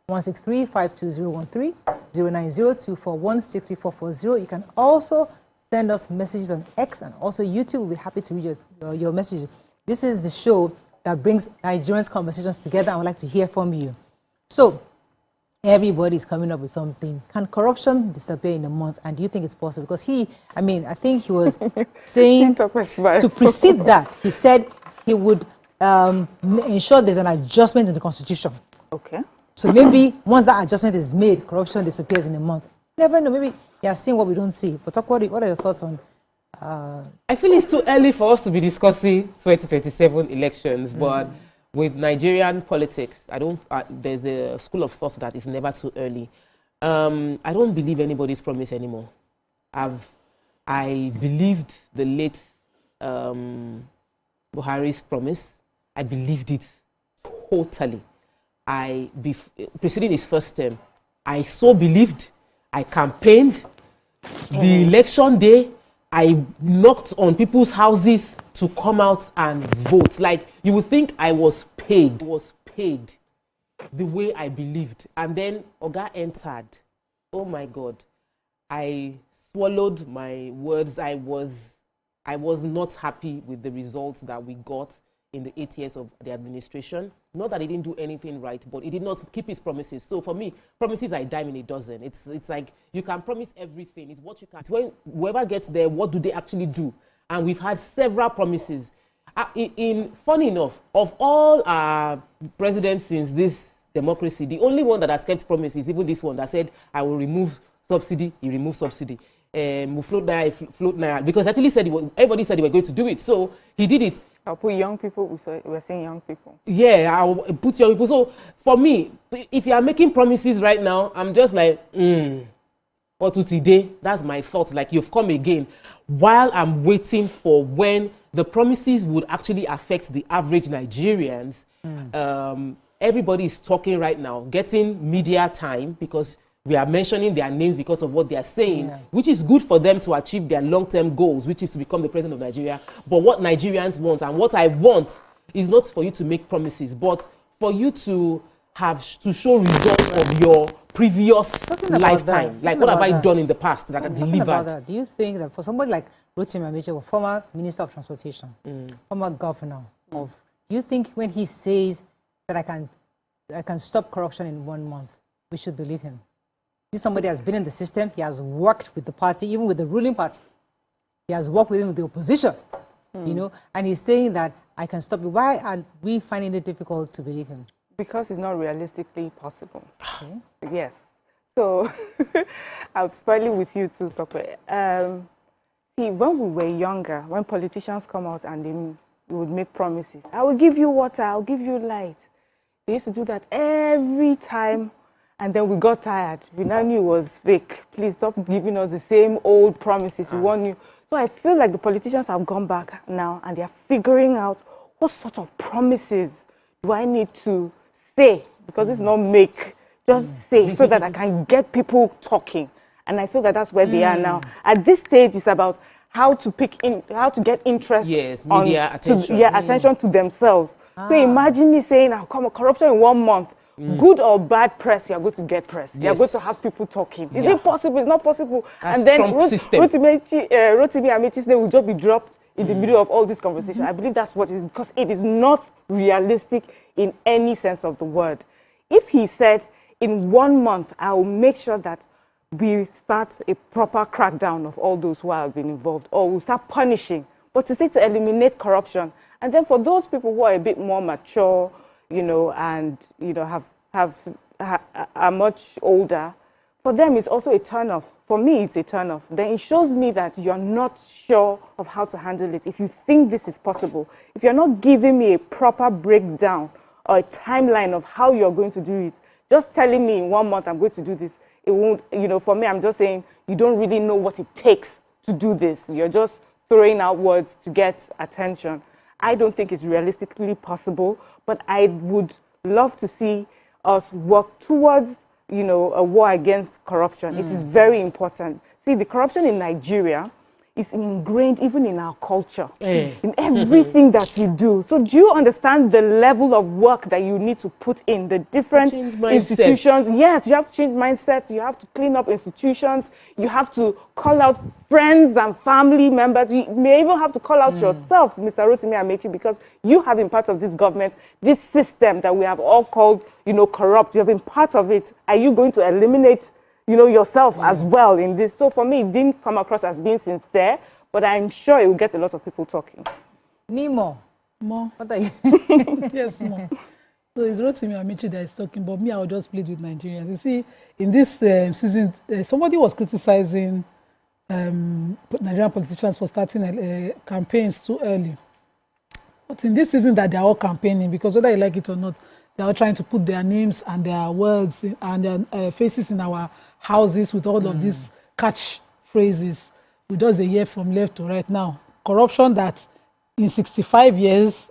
020-163-52013, 090-241-63440. You can also send us messages on X and also YouTube. We'll be happy to read your messages. This is the show that brings Nigerians' conversations together. I would like to hear from you. So, everybody's coming up with something. Can corruption disappear in a month? And do you think it's possible? Because I think he was saying to precede that, he said he would ensure there's an adjustment in the Constitution. Okay. So maybe once that adjustment is made, corruption disappears in a month. Never know. Maybe you're seeing what we don't see. But what are your thoughts on? I feel it's too early for us to be discussing 2027 elections, but with Nigerian politics, there's a school of thought that it's never too early. I don't believe anybody's promise anymore. I believed the late Buhari's promise. I believed it totally. Preceding his first term, I so believed. I campaigned. The election day, I knocked on people's houses to come out and vote. Like, you would think I was paid. The way I believed. And then Oga entered. Oh my God. I swallowed my words. I was not happy with the results that we got in the 8 years of the administration. Not that he didn't do anything right, but he did not keep his promises. So for me, promises are a dime in a dozen. It's like you can promise everything. It's what you can. When whoever gets there, what do they actually do? And we've had several promises. Funny enough, of all our presidents since this democracy, the only one that has kept promises is even this one that said, I will remove subsidy. He removed subsidy. We'll float naira. Because actually said everybody said they were going to do it. So he did it. I'll put young people, we're saying young people. Yeah, I'll put young people. So for me, if you are making promises right now, I'm just like, But today, that's my thought. Like, you've come again. While I'm waiting for when the promises would actually affect the average Nigerians, everybody is talking right now, getting media time because we are mentioning their names because of what they are saying, which is good for them to achieve their long-term goals, which is to become the president of Nigeria. But what Nigerians want and what I want is not for you to make promises, but for you to show results of your previous lifetime. Like, what have I done in the past that I delivered? Do you think that for somebody like Rotimi Amechi, former Minister of Transportation, former governor do you think when he says that I can stop corruption in 1 month, we should believe him? He's somebody has been in the system. He has worked with the party, even with the ruling party. He has worked with the opposition, you know, and he's saying that I can stop it. Why are we finding it difficult to believe him? Because it's not realistically possible. Okay. Yes. So I'm smiling with you too, Tope. See, when we were younger, when politicians come out and they would make promises, I will give you water, I'll give you light. They used to do that every time. And then we got tired. We now knew it was fake. Please stop giving us the same old promises. We want you. So I feel like the politicians have gone back now and they are figuring out what sort of promises do I need to say, because it's not make, just say so that I can get people talking. And I feel that that's where they are now. At this stage, it's about how to get interest, media attention. Attention to themselves. So imagine me saying, I'll come corruption in 1 month. Good or bad press, you're going to get press. You're going to have people talking. Is it possible? It's not possible. That's and then Rotimi Amechi's name will just be dropped in the middle of all this conversation. I believe that's what it is, because it is not realistic in any sense of the word. If he said, in 1 month, I will make sure that we start a proper crackdown of all those who have been involved, or we'll start punishing. But to say to eliminate corruption, and then for those people who are a bit more mature, you know, and, you know, are much older, for them it's also a turn-off. For me, it's a turn-off. Then it shows me that you're not sure of how to handle it. If you think this is possible, if you're not giving me a proper breakdown or a timeline of how you're going to do it, just telling me in 1 month I'm going to do this, it won't, you know, for me, I'm just saying you don't really know what it takes to do this. You're just throwing out words to get attention. I don't think it's realistically possible, but I would love to see us work towards, you know, a war against corruption. It is very important. See, the corruption in Nigeria is ingrained even in our culture, in everything that we do. So do you understand the level of work that you need to put in the different institutions? Yes, you have to change mindset. You have to clean up institutions. You have to call out friends and family members. You may even have to call out yourself, Mr. Rotimi Amechi, because you have been part of this government, this system that we have all called, you know, corrupt. You have been part of it. Are you going to eliminate, you know, yourself as well in this? So for me, it didn't come across as being sincere, but I'm sure it will get a lot of people talking. Nemo. More. What are you? Yes, more. So it's Rotimi Amechi that is talking, but me, I will just plead with Nigerians. You see, in this season, somebody was criticizing Nigerian politicians for starting campaigns too early. But in this season that they're all campaigning, because whether you like it or not, they're all trying to put their names and their words and their faces in our houses with all of these catch phrases. We just a year from left to right now. Corruption that in 65 years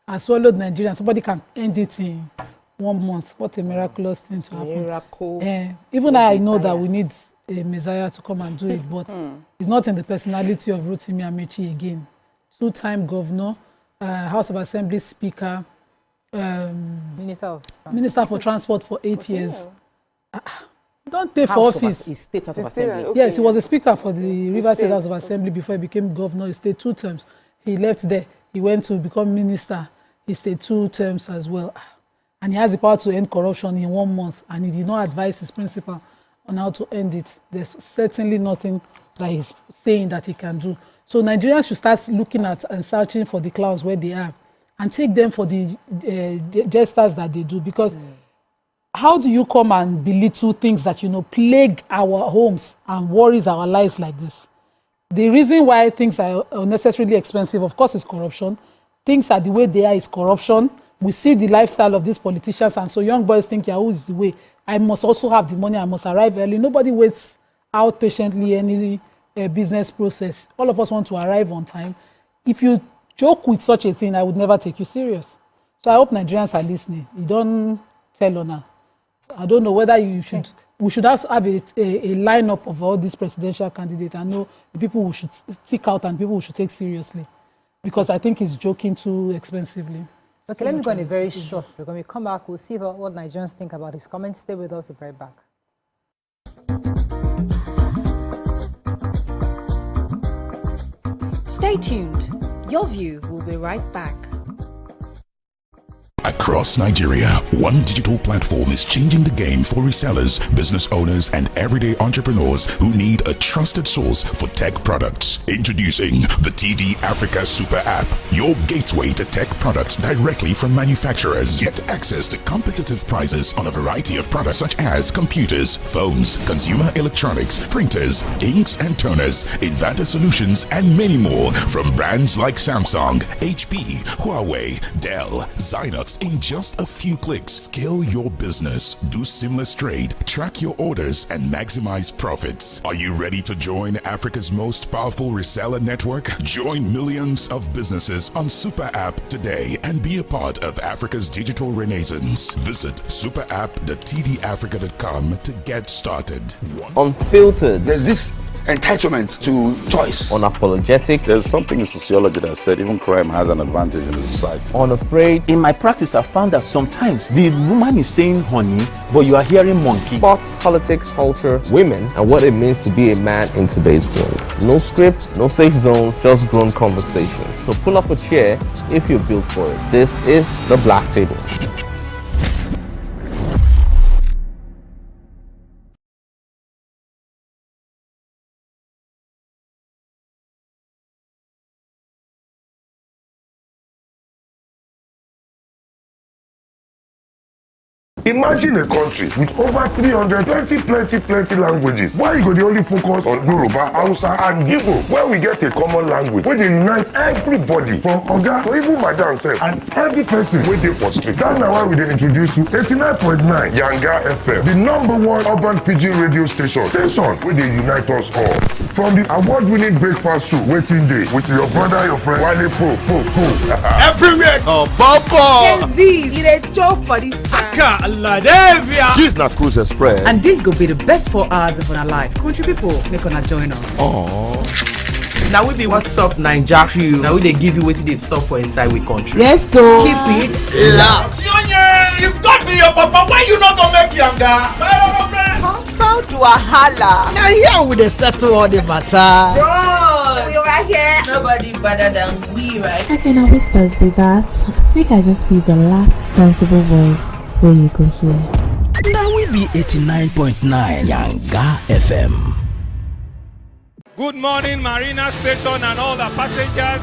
has swallowed Nigeria. Somebody can end it in 1 month. What a miraculous thing to happen. Miracle. Even I know that we need a messiah to come and do it, but it's not in the personality of Rotimi Amechi again. Two-time governor, House of Assembly Speaker, Minister for Transport for 8 years. Don't take for office. State House of Assembly. Yes, he was a speaker for the River State House of Assembly before he became governor. He stayed 2 terms. He left there. He went to become minister. He stayed 2 terms as well. And he has the power to end corruption in 1 month. And he did not advise his principal on how to end it. There's certainly nothing that he's saying that he can do. So Nigerians should start looking at and searching for the clowns where they are and take them for the gestures that they do. Because how do you come and belittle things that, you know, plague our homes and worries our lives like this? The reason why things are unnecessarily expensive, of course, is corruption. Things are the way they are is corruption. We see the lifestyle of these politicians, and so young boys think, Yahoo is the way. I must also have the money. I must arrive early. Nobody waits out patiently any business process. All of us want to arrive on time. If you joke with such a thing, I would never take you serious. So I hope Nigerians are listening. You don't tell on her. I don't know whether we should also have a lineup of all these presidential candidates. I know the people we should stick out and people we should take seriously, because I think it's joking too expensively. Okay, let me go on a very short break. When we come back, we'll see what Nigerians think about his comments. Stay with us, we'll be right back. Stay tuned. Your view will be right back. Across Nigeria, one digital platform is changing the game for resellers, business owners, and everyday entrepreneurs who need a trusted source for tech products. Introducing the TD Africa Super App, your gateway to tech products directly from manufacturers. Get access to competitive prices on a variety of products such as computers, phones, consumer electronics, printers, inks and toners, inverter solutions, and many more from brands like Samsung, HP, Huawei, Dell, Zynox. In just a few clicks, scale your business, do seamless trade, track your orders, and maximize profits. Are you ready to join Africa's most powerful reseller network? Join millions of businesses on Super App today and be a part of Africa's digital renaissance. Visit superapp.tdafrica.com to get started. Unfiltered. There's this entitlement to choice. Unapologetic. There's something in sociology that said even crime has an advantage in the society. Unafraid. In my practice, I found that sometimes the woman is saying honey, but you are hearing monkey. Sports, politics, culture, women, and what it means to be a man in today's world. No scripts, no safe zones, just grown conversations. So pull up a chair if you're built for it. This is The Black Table. Imagine a country with over 300 plenty languages. Why you go the only focus on Yoruba, Hausa, and Igbo? Where we get a common language where they unite everybody from Oga to even Madam self and every person wey dey for street. That's why we dey introduce you 89.9 Yanga FM, the #1 urban pidgin radio station where they unite us all. From the award-winning breakfast show Waiting Day with your brother, your friend Wale Po. Everywhere. So Bobo. This na Cruise Express. And this go be the best 4 hours of our life. Country people, make una join us. Now we be What's Up Naija crew. Now we they give you wetin dey sup for inside we country. Yes, so keep it loud. If God be your papa, why you not gonna make Yanga? How do I holla? Now here we dey settle all the matter. Bro, we right here. Nobody better than we, right? Okay, now whispers be that. Make I just be the last sensible voice where you go here. Now we be 89.9 Yanga FM. Good morning, Marina Station and all the passengers.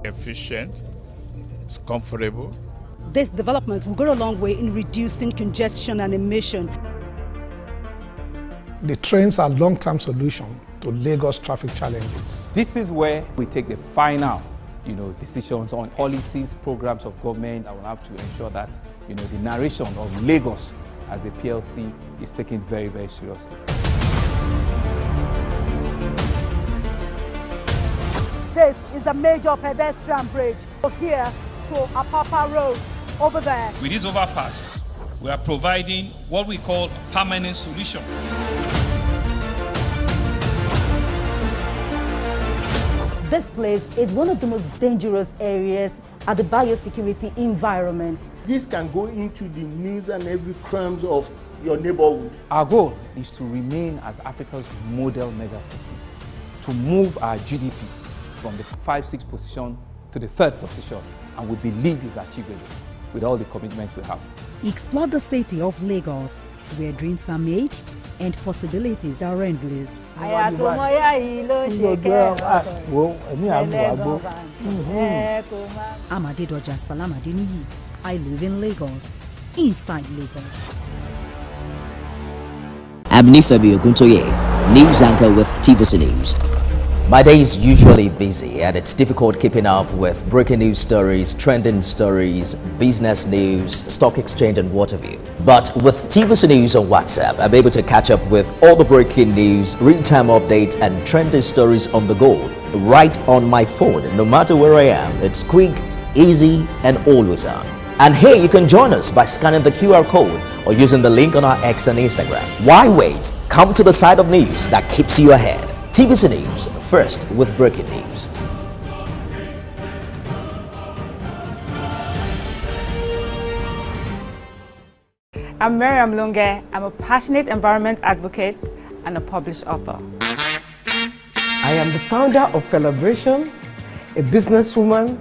Efficient, it's comfortable. This development will go a long way in reducing congestion and emission. The trains are long-term solution to Lagos traffic challenges. This is where we take the final, decisions on policies, programs of government. I will have to ensure that, the narration of Lagos as a PLC is taken very, very seriously. This is a major pedestrian bridge. Here to Apapa Road, over there. With this overpass, we are providing what we call permanent solutions. This place is one of the most dangerous areas at the biosecurity environment. This can go into the news and every crimes of your neighborhood. Our goal is to remain as Africa's model megacity, to move our GDP from the 5-6 position to the 3rd position, and we believe is achievable with all the commitments we have. Explore the city of Lagos, where dreams are made and possibilities are endless. Amadedoja Salamadini. I live in Lagos, inside Lagos. I'm Nifemi Oguntoye, news anchor with TVC News. My day is usually busy and it's difficult keeping up with breaking news stories, trending stories, business news, stock exchange and what have you. But with TVC News on WhatsApp, I'm able to catch up with all the breaking news, real-time updates and trending stories on the go right on my phone, no matter where I am. It's quick, easy and always on. And here you can join us by scanning the QR code or using the link on our X and Instagram. Why wait? Come to the side of news that keeps you ahead. TVC News, first with breaking news. I'm Miriam Lunge. I'm a passionate environment advocate and a published author. I am the founder of Celebration, a businesswoman,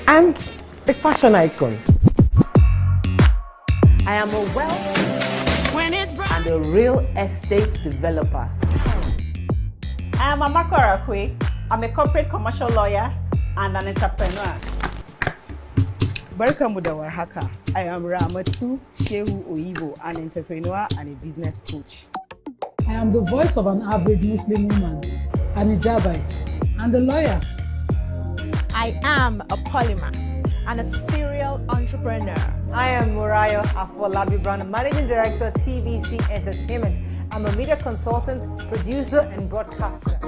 and a fashion icon. I am a wealth and a real estate developer. I am Amako Arakwe. I'm a corporate commercial lawyer and an entrepreneur. Barkamu da warhaka. I am Ramatu Shehu Oyibo, an entrepreneur and a business coach. I am the voice of an average Muslim woman, an hijabite, and a lawyer. I am a polymath and a serial entrepreneur. I am Murayo Afolabi Brown, Managing Director, TVC Entertainment. I'm a media consultant, producer, and broadcaster.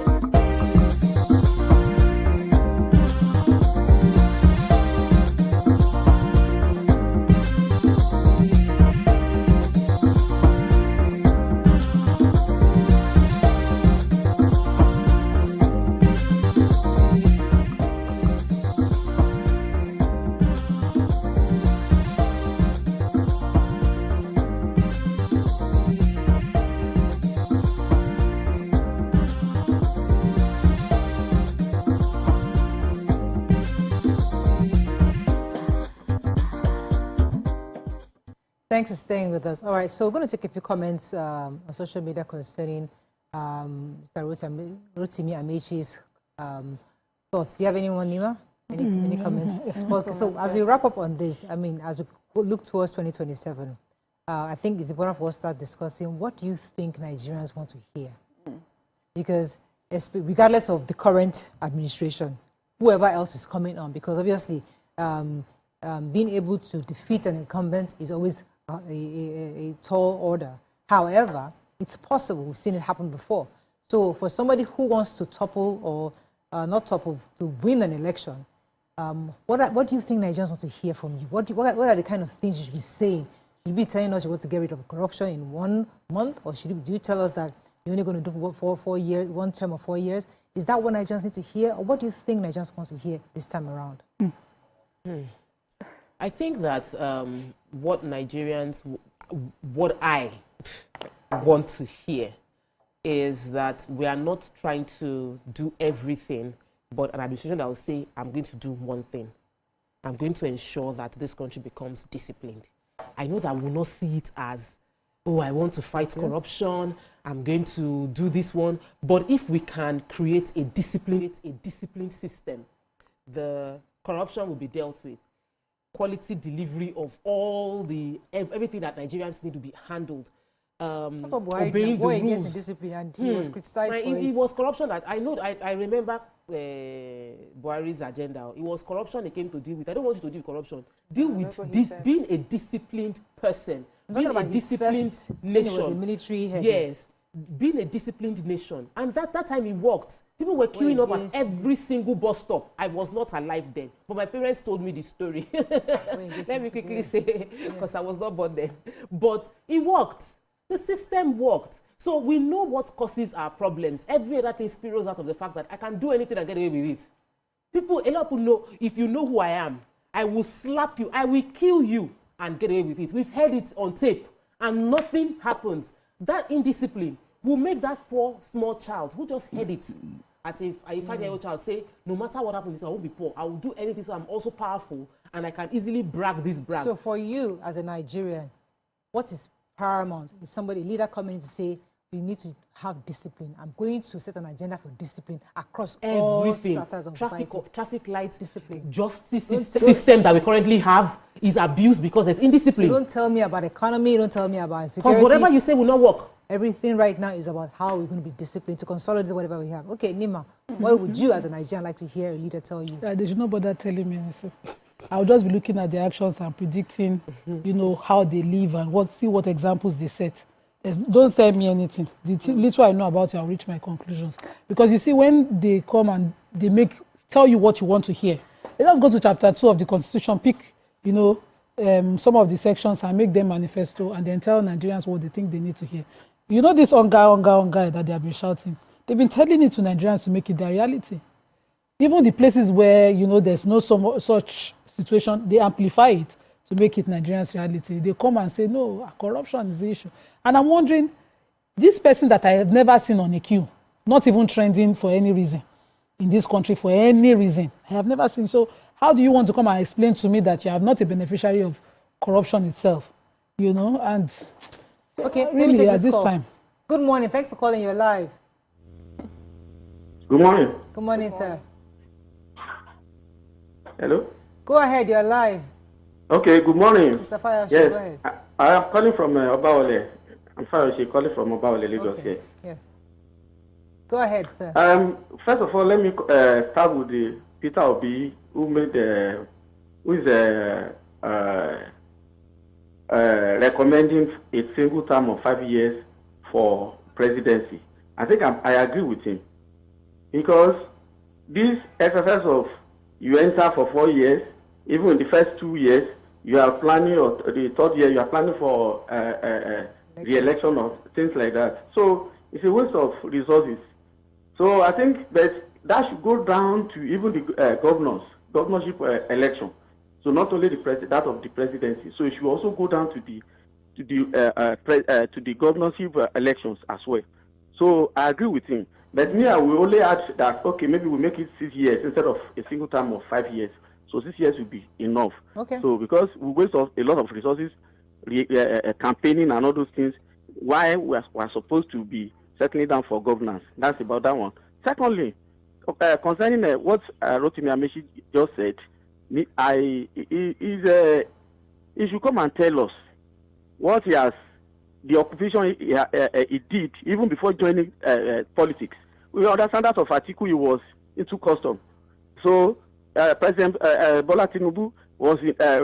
Thanks for staying with us. All right, so we're going to take a few comments on social media concerning Mr. Rotimi Amechi's thoughts. Do you have anyone, Nima? Any comments? Well, so as we wrap up on this, I mean, as we look towards 2027, I think it's important for us to start discussing what do you think Nigerians want to hear? Because regardless of the current administration, whoever else is coming on, because obviously being able to defeat an incumbent is always a tall order. However, it's possible. We've seen it happen before. So for somebody who wants to topple or not topple, to win an election, what do you think Nigerians want to hear from you? What are the kind of things you should be saying? Should you be telling us you want to get rid of corruption in 1 month? Or do you tell us that you're only going to do for 4 years, 1 term of 4 years? Is that what Nigerians need to hear? Or what do you think Nigerians want to hear this time around? I think that what I want to hear is that we are not trying to do everything, but an administration that will say, I'm going to do one thing. I'm going to ensure that this country becomes disciplined. I know that we will not see it as, oh, I want to fight corruption, I'm going to do this one. But if we can create a disciplined system, the corruption will be dealt with. Quality delivery of everything that Nigerians need to be handled. That's what obeying the rules. Discipline, and he was criticized for it. It was corruption that I remember Buhari's agenda. It was corruption they came to deal with. I don't want you to deal with corruption. Deal with being a disciplined person, being a disciplined nation. He was a military head. Yes, being a disciplined nation. And that time it worked. People were queuing up at every single bus stop. I was not alive then, but my parents told me the story. Let me quickly say, because I was not born then. But it worked. The system worked. So we know what causes our problems. Every other thing spirals out of the fact that I can do anything and get away with it. A lot of people know, if you know who I am, I will slap you, I will kill you and get away with it. We've heard it on tape and nothing happens. That indiscipline will make that poor small child who just heard it as if a 5-year-old child say, no matter what happens, I won't be poor. I will do anything, so I'm also powerful and I can easily brag this brag. So for you as a Nigerian, what is paramount? Is somebody, a leader coming in to say, we need to have discipline. I'm going to set an agenda for discipline across everything. All stratas of society. Traffic lights, discipline. Justice system that we currently have is abused because there's indiscipline. So don't tell me about economy, don't tell me about security. Because whatever you say will not work. Everything right now is about how we're going to be disciplined to consolidate whatever we have. Okay, Nima, what would you as a Nigerian like to hear a leader tell you? They should not bother telling me anything. I'll just be looking at their actions and predicting, you know, how they live and see what examples they set. Don't tell me anything. The little I know about you, I'll reach my conclusions. Because you see, when they come and they tell you what you want to hear, let us go to chapter 2 of the Constitution, pick, you know, some of the sections and make them manifesto and then tell Nigerians what they think they need to hear. You know this onga that they have been shouting? They've been telling it to Nigerians to make it their reality. Even the places where, you know, there's no such situation, they amplify it to make it Nigerians' reality. They come and say, no, corruption is the issue. And I'm wondering, this person that I have never seen on a queue, not even trending for any reason in this country, for any reason, I have never seen. So how do you want to come and explain to me that you are not a beneficiary of corruption itself? You know, and so okay, really at this time. Good morning. Thanks for calling. You're live. Good morning. Good morning, sir. Hello? Go ahead. You're live. Okay, good morning. Mr. Fayoshe, yes, go ahead. I am calling from Obaole. I'm Fayoshe, calling from Obaole, Lagos. Okay. Yes. Go ahead, sir. First of all, let me start with the Peter Obi, who made who is recommending a single term of 5 years for presidency. I think I agree with him, because this exercise of you enter for 4 years, even in the first 2 years, you are planning, or the third year, you are planning for re-election or things like that. So it's a waste of resources. So I think that should go down to even the governorship election. So not only that of the presidency. So it should also go down to the governorship elections as well. So I agree with him. But me, I will only add that, okay, maybe we make it 6 years instead of a single term of 5 years. So 6 years will be enough. Okay. So because we waste a lot of resources, campaigning and all those things, why we are supposed to be settling down for governance. That's about that one. Secondly, concerning what Rotimi Amechi just said, he should come and tell us what the occupation he did even before joining politics. We understand that of Atiku he was into custom. So President Bola Tinubu was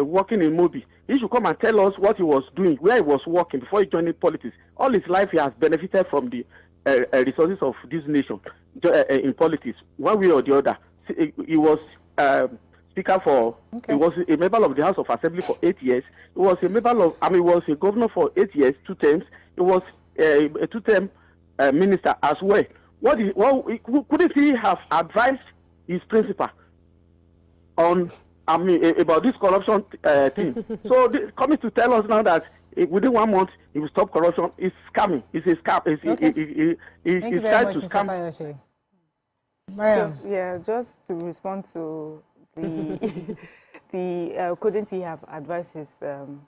working in Mobi. He should come and tell us what he was doing, where he was working before he joined politics. All his life he has benefited from the resources of this nation in politics, one way or the other. He was speaker for, he was a member of the House of Assembly for 8 years. He was a member of, he was a governor for 8 years, 2 terms. He was a 2-term minister as well. Couldn't he have advised his principal on, about this corruption thing? So coming to tell us now that within 1 month he will stop corruption is scamming. It's a scam. He's trying to scam. So, yeah, just to respond to the couldn't he have advised his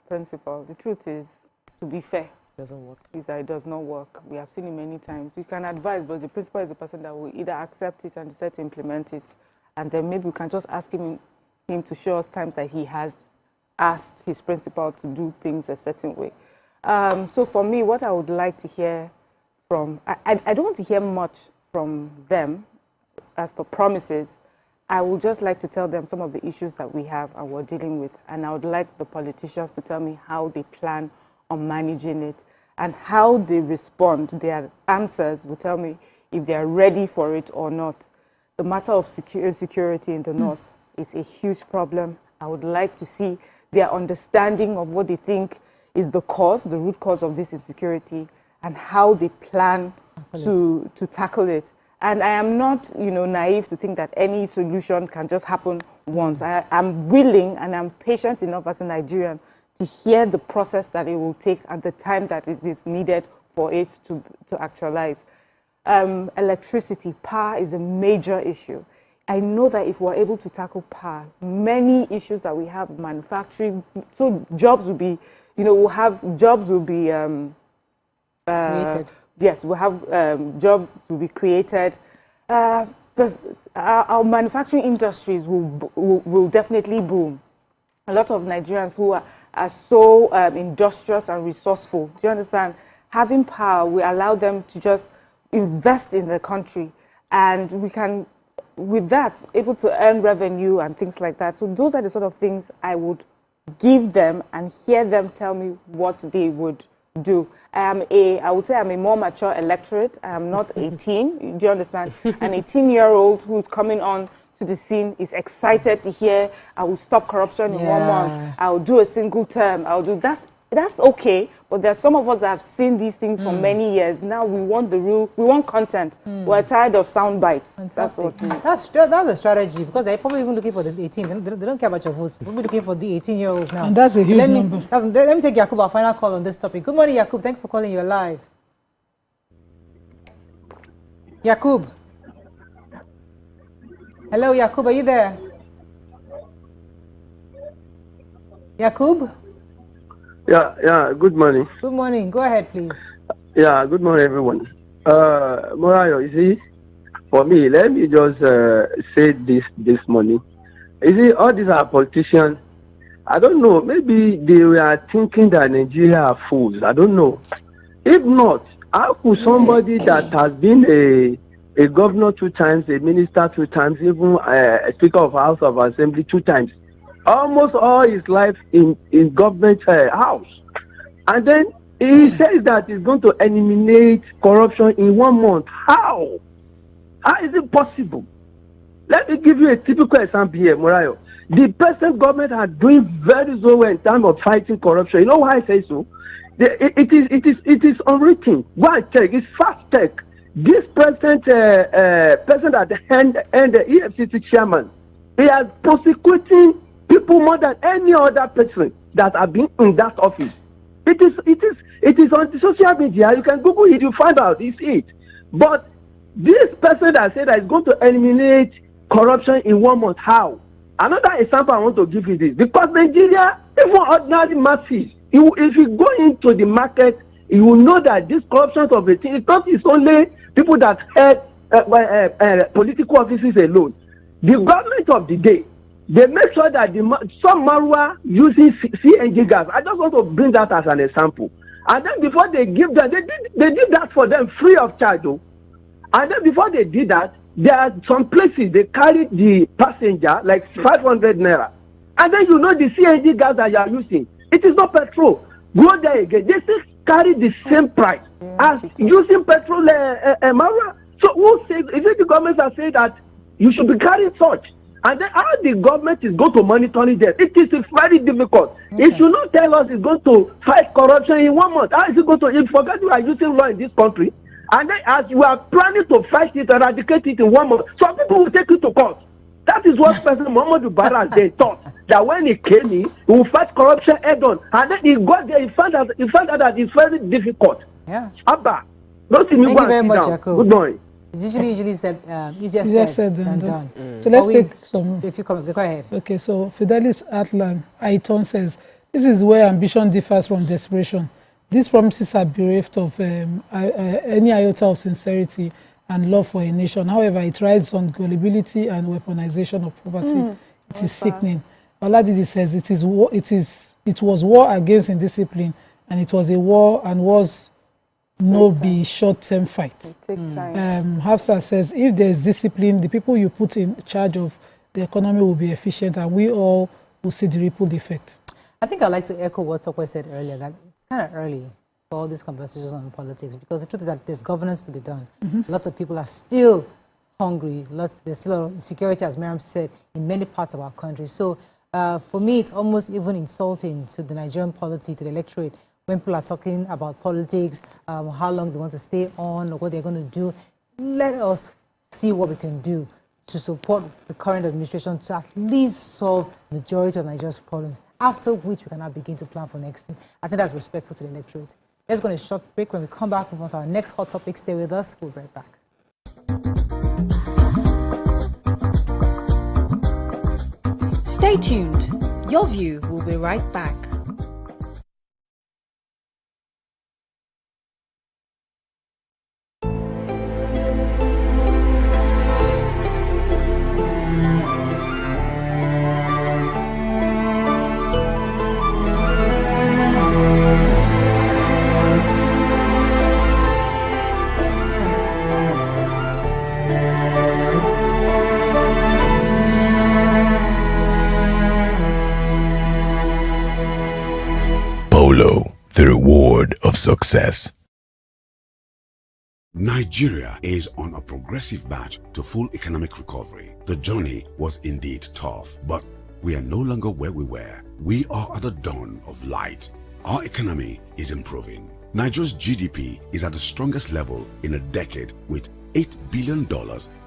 principal? The truth is, to be fair, doesn't work. Is that it does not work. We have seen it many times. You can advise, but the principal is the person that will either accept it and decide to implement it, and then maybe we can just ask him to show us times that he has asked his principal to do things a certain way. So for me, what I would like to hear from, I don't want to hear much from them as per promises. I would just like to tell them some of the issues that we have and we're dealing with, and I would like the politicians to tell me how they plan on managing it and how they respond. Their answers will tell me if they are ready for it or not. The matter of security in the north is a huge problem. I would like to see their understanding of what they think is the root cause of this insecurity, and how they plan to tackle it. And I am not, naive to think that any solution can just happen once. I am willing and I'm patient enough as a Nigerian to hear the process that it will take and the time that it is needed for it to actualize. Electricity, power is a major issue. I know that if we're able to tackle power, many issues that we have, manufacturing, so jobs will be, jobs will be created. Yes, we'll have jobs will be created. Our manufacturing industries will definitely boom. A lot of Nigerians who are so industrious and resourceful, do you understand, having power will allow them to just invest in the country, and we can, with that, able to earn revenue and things like that. So those are the sort of things I would give them and hear them tell me what they would do. I would say I'm a more mature electorate. I am not 18. Do you understand? An 18-year-old who's coming on to the scene is excited to hear, I will stop corruption in 1 month. I will do a single term. I will do that. That's okay, but there's some of us that have seen these things for many years. Now we want the real, we want content. We're tired of sound bites. Fantastic. That's a strategy, because they're probably even looking for the 18. They don't care about your votes. They're probably looking for the 18-year-olds now. And that's a huge number. Let me take Yakub, our final call on this topic. Good morning, Yakub. Thanks for calling. You're live. Yakub. Hello, Yakub. Are you there? Yakub? Yeah, good morning. Good morning. Go ahead, please. Yeah, good morning, everyone. Morayo, you see, for me, let me just say this morning. You see, all these are politicians. I don't know, maybe they were thinking that Nigeria are fools. I don't know. If not, how could somebody that has been a governor 2 times, a minister 2 times, even a Speaker of House of Assembly 2 times, almost all his life in government house, and then he says that he's going to eliminate corruption in 1 month. How is it possible? Let me give you a typical example here, Morayo. The present government are doing very well in terms of fighting corruption. You know why I say so? It is unwritten. Go and check. It's fast check. This present person at the end, the EFCC chairman, he is prosecuting people more than any other person that have been in that office. It is on the social media. You can Google it, you find out, it's it. But this person that said that is going to eliminate corruption in 1 month, how? Another example I want to give you this, because Nigeria, even ordinary masses, if you go into the market, you will know that this corruption of the thing, it's only people that had political offices alone. The government of the day, they make sure that some Marwa using CNG gas. I just want to bring that as an example. And then before they give them, they did that for them free of charge. Though. And then before they did that, there are some places they carried the passenger like 500 naira. And then you know the CNG gas that you are using, it is not petrol. Go there again. They still carry the same price as using petrol Marwa. So who says, is it the government that say that you should be carrying such? And then how the government is going to monitor it, it is very difficult. Okay. It should not tell us it's going to fight corruption in 1 month. How is it going to, if forget we are using law in this country, and then as you are planning to fight it, eradicate it in 1 month, some people will take it to court. That is what President Muhammadu Buhari has thought, that when he came in, he will fight corruption head on. And then he got there, he found out that it's very difficult. Yeah. Abba, thank you very much, Jacob. Good morning. It's usually said, easier said than done. So let's take some. If you come, go ahead. Okay, so Fidelis Atlan Aiton says, this is where ambition differs from desperation. These promises are bereft of any iota of sincerity and love for a nation. However, it rides on gullibility and weaponization of poverty. It is sickening. Oladidi says it was war against indiscipline, and it was a war and was be short-term fight. Hafsa says, if there is discipline, the people you put in charge of the economy will be efficient, and we all will see the ripple effect. I think I'd like to echo what Tokwe said earlier, that it's kind of early for all these conversations on politics, because the truth is that there's governance to be done. Lots of people are still hungry. There's still a lot of insecurity, as Miriam said, in many parts of our country. So for me, it's almost even insulting to the Nigerian polity, to the electorate, when people are talking about politics, how long they want to stay on, or what they're going to do. Let us see what we can do to support the current administration to at least solve the majority of Nigeria's problems, after which we can now begin to plan for next year. I think that's respectful to the electorate. Let's go on a short break. When we come back, move on to our next hot topic. Stay with us. We'll be right back. Stay tuned. Your View will be right back. road of success. Nigeria is on a progressive march to full economic recovery. The journey was indeed tough, but we are no longer where we were. We are at the dawn of light. Our economy is improving. Nigeria's GDP is at the strongest level in a decade with $8 billion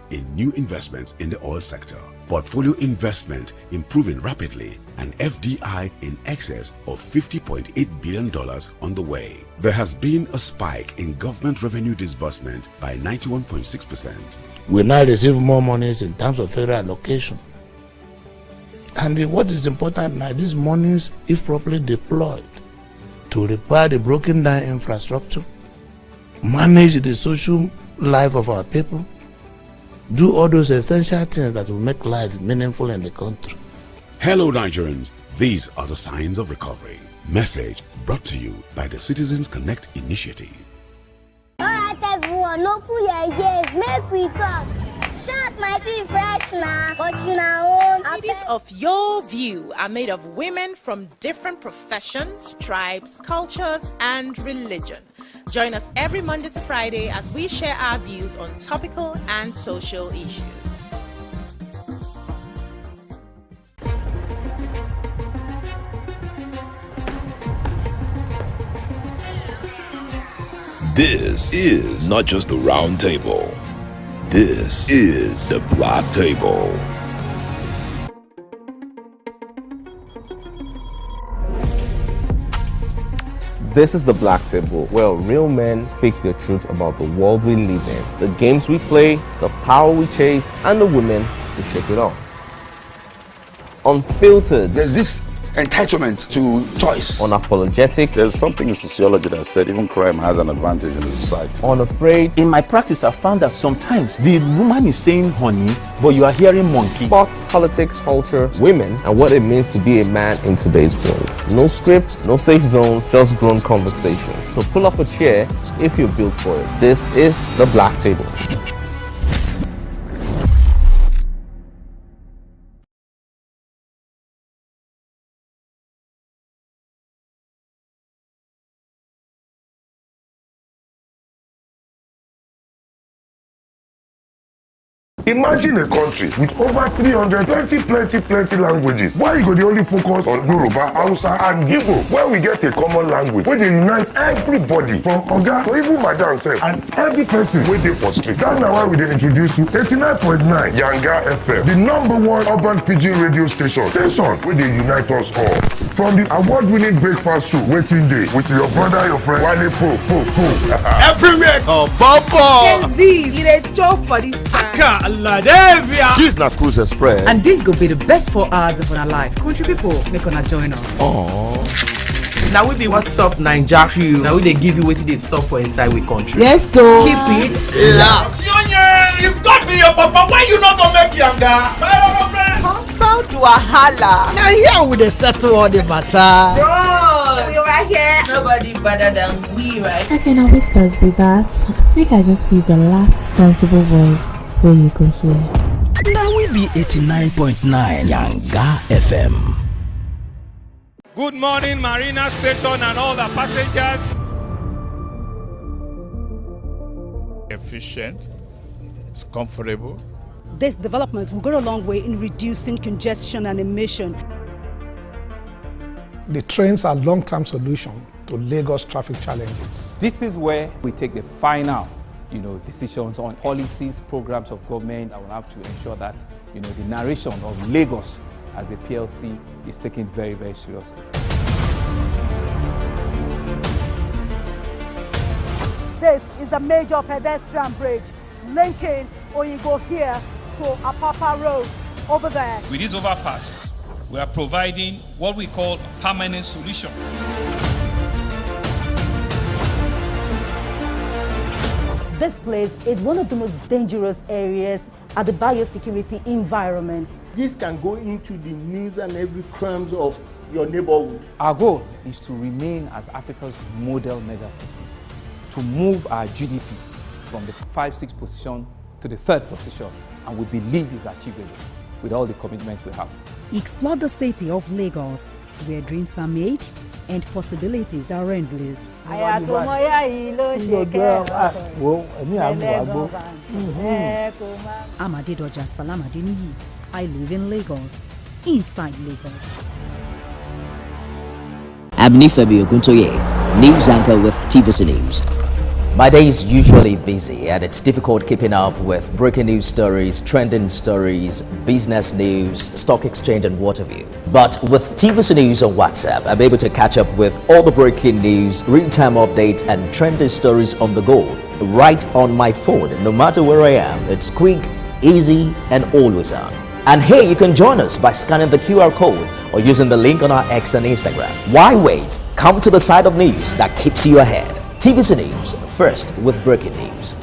in new investments in the oil sector, portfolio investment improving rapidly, and FDI in excess of $50.8 billion on the way. There has been a spike in government revenue disbursement by 91.6%. We now receive more monies in terms of federal allocation. And what is important now, these monies, if properly deployed, to repair the broken down infrastructure, manage the social life of our people, do all those essential things that will make life meaningful in the country. Hello Nigerians, these are the signs of recovery. Message brought to you by the Citizens Connect initiative. Alright everyone, open your ears, make we talk. Shout my tea fresh now, but you know, Ladies of Your View are made of women from different professions, tribes, cultures, and religion. Join us every Monday to Friday as we share our views on topical and social issues. This is not just the round table. This is the Black Table. This is the Black Table, where real men speak the truth about the world we live in, the games we play, the power we chase, and the women who shake it off. Unfiltered. There's this entitlement to choice. Unapologetic. There's something in sociology that said even crime has an advantage in the society. Unafraid. In my practice, I found that sometimes the woman is saying honey, but you are hearing monkey. Sports, politics, culture, women, and what it means to be a man in today's world. No scripts, no safe zones, just grown conversations. So pull up a chair if you're built for it. This is the Black Table. Imagine a country with over 300 plenty languages. Why you go the only focus on Yoruba, Hausa and Igbo? Where we get a common language where they unite everybody from Oga to even Madam self and every person where they for street. That's now why we dey introduce you 89.9 Yanga FM, the #1 urban pidgin radio station where they unite us all. From the award-winning breakfast show, Waiting Day, with your brother, your friend, Wale Po. Everywhere. So, Bobo. You dey chop for this time. This is not Cruise Express. And this go be the best 4 hours of our life. Country people, make una join us. Aww. Now we be What's Up Naija crew. Now we dey give you wetin dey sup for inside we country. Yes, so keep it locked. You've got me your papa. Why you not gonna make Yanga? Proud to Wahala. Now here we dey settle all the matter. Bro, we right here. Nobody better than we, right? Okay, now whispers be that. Make I just be the last sensible voice where you go here. Now we be 89.9 Yanga FM. Good morning, Marina Station and all the passengers. Efficient, it's comfortable. This development will go a long way in reducing congestion and emission. The trains are a long-term solution to Lagos traffic challenges. This is where we take the final decisions on policies, programs of government that will have to ensure that, the narration of Lagos as a PLC is taken very, very seriously. This is a major pedestrian bridge linking Oyinbo here to Apapa Road over there. With this overpass, we are providing what we call permanent solutions. This place is one of the most dangerous areas at the biosecurity environment. This can go into the news and every crimes of your neighborhood. Our goal is to remain as Africa's model megacity, to move our GDP from the 5-6 position to the 3rd position, and we believe is achievable with all the commitments we have. Explore the city of Lagos, where dreams are made and possibilities are endless. Amadedoja Salamadini. I live in Lagos, inside Lagos. I'm Nifemi Oguntoye, news anchor with TVC News. My day is usually busy and it's difficult keeping up with breaking news stories, trending stories, business news, stock exchange and what have you. But with TVC News on WhatsApp, I'm able to catch up with all the breaking news, real-time updates and trending stories on the go, right on my phone, no matter where I am. It's quick, easy and always on. And here you can join us by scanning the QR code or using the link on our X and Instagram. Why wait? Come to the side of news that keeps you ahead. TVC News, first with breaking news.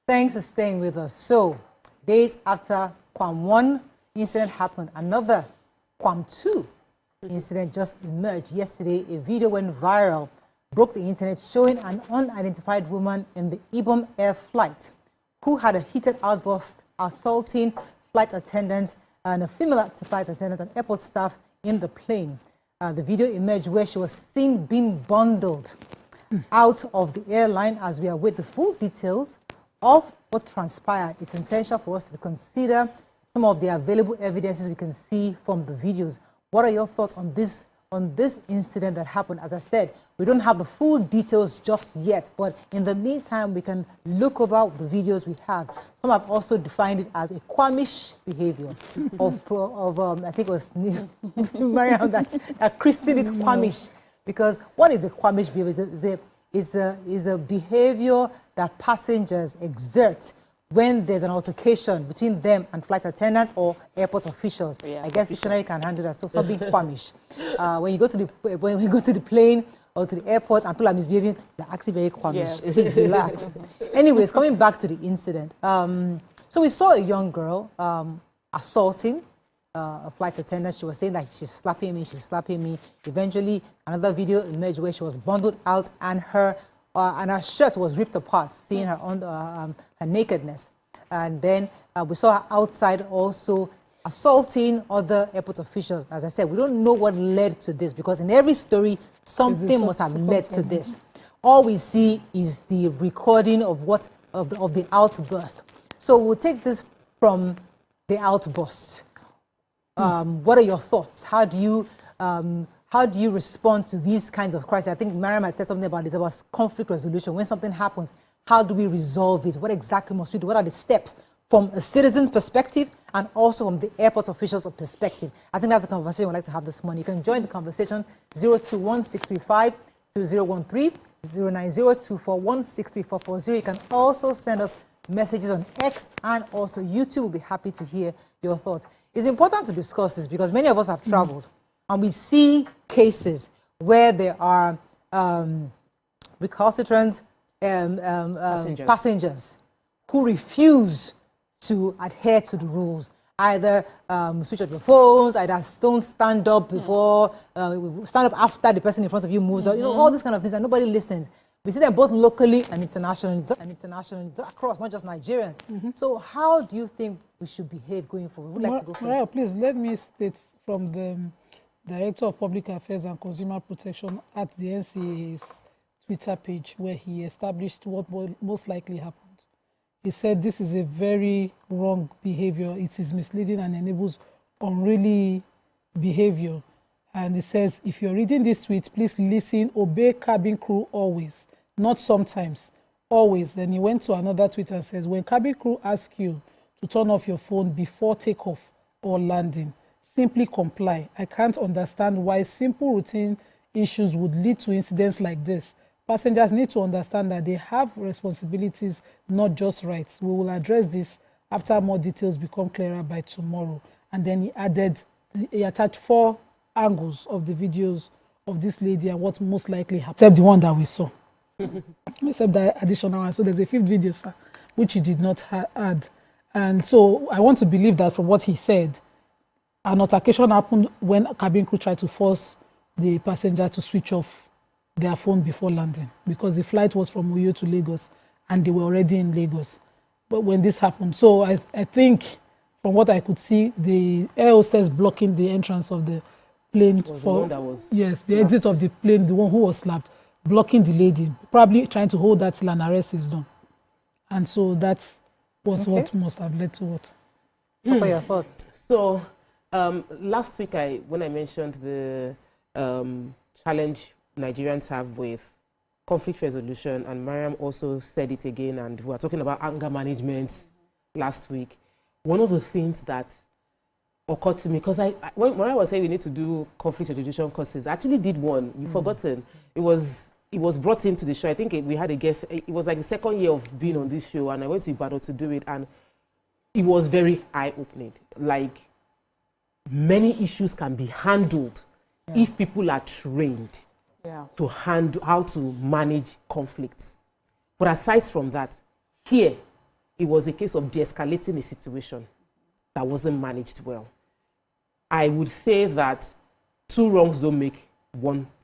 Thanks for staying with us. So, days after Quam 1 incident happened, another Quam 2 incident just emerged. Yesterday, a video went viral, broke the internet, showing an unidentified woman in the Ibom air flight who had a heated outburst assaulting flight attendants and a female flight attendant and airport staff in the plane. The video emerged where she was seen being bundled out of the airline. As we await the full details of what transpired, it's essential for us to consider some of the available evidences we can see from the videos. What are your thoughts on this incident that happened? As I said, we don't have the full details just yet, but in the meantime, we can look over the videos we have. Some have also defined it as a Kwamish behavior of I think it was Mariam that christened it Kwamish, because what is a Kwamish behavior? Is a behavior that passengers exert when there's an altercation between them and flight attendants or airport officials. Yeah, I guess dictionary can handle that. So being Kwamish. When you go to the plane or to the airport and people are misbehaving, they're actually very Kwamish. Yeah. Please relax. Anyways, coming back to the incident. So we saw a young girl assaulting a flight attendant. She was saying that she's slapping me. Eventually, another video emerged where she was bundled out and her shirt was ripped apart, seeing her on her nakedness. And then we saw her outside also assaulting other airport officials. As I said, we don't know what led to this, because in every story, something must have led to this. All we see is the recording of the outburst. So we'll take this from the outburst. What are your thoughts? How do you respond to these kinds of crises? I think Mariam had said something about this, about conflict resolution. When something happens, how do we resolve it? What exactly must we do? What are the steps from a citizen's perspective and also from the airport official's perspective? I think that's a conversation we'd like to have this morning. You can join the conversation 021-635-2013, 090-241-63440. You can also send us messages on X and also YouTube. We'll be happy to hear your thoughts. It's important to discuss this because many of us have traveled and we see cases where there are recalcitrant passengers who refuse to adhere to the rules. Either switch off your phones, either don't stand up before, stand up after the person in front of you moves out. You know, all these kind of things, and nobody listens. We see them both locally and internationally, across, not just Nigerians. So how do you think we should behave going forward? Would like to go first? Well, please, let me state from the Director of Public Affairs and Consumer Protection at the NCA's Twitter page, where he established what will most likely happened. He said this is a very wrong behavior. It is misleading and enables unruly behavior. And he says, if you're reading this tweet, please listen, obey cabin crew always, not sometimes. always. Then he went to another tweet and says, when cabin crew ask you to turn off your phone before takeoff or landing, simply comply. I can't understand why simple routine issues would lead to incidents like this. Passengers need to understand that they have responsibilities, not just rights. We will address this after more details become clearer by tomorrow. And then he added, he attached 4 angles of the videos of this lady and what most likely happened, except the one that we saw. Except the additional one. So there's a 5th video, sir, which he did not add. And so I want to believe that from what he said, an altercation happened when a cabin crew tried to force the passenger to switch off their phone before landing, because the flight was from Uyo to Lagos and they were already in Lagos. But when this happened, so I think from what I could see, the air hostess blocking the entrance of the plane for the exit of the plane, the one who was slapped, blocking the lady, probably trying to hold that till an arrest is done. And so that was what must have led to what. What are your thoughts? So last week, when I mentioned the challenge Nigerians have with conflict resolution, and Mariam also said it again, and we were talking about anger management last week. One of the things that occurred to me, because when I was saying we need to do conflict resolution courses, I actually did one. You've forgotten. It was brought into the show. I think we had a guest. It was like the 2nd year of being on this show, and I went to Ibom to do it, and it was very eye-opening. Like, many issues can be handled if people are trained to handle how to manage conflicts. But aside from that, here, it was a case of de-escalating a situation that wasn't managed well. I would say that 2 wrongs don't make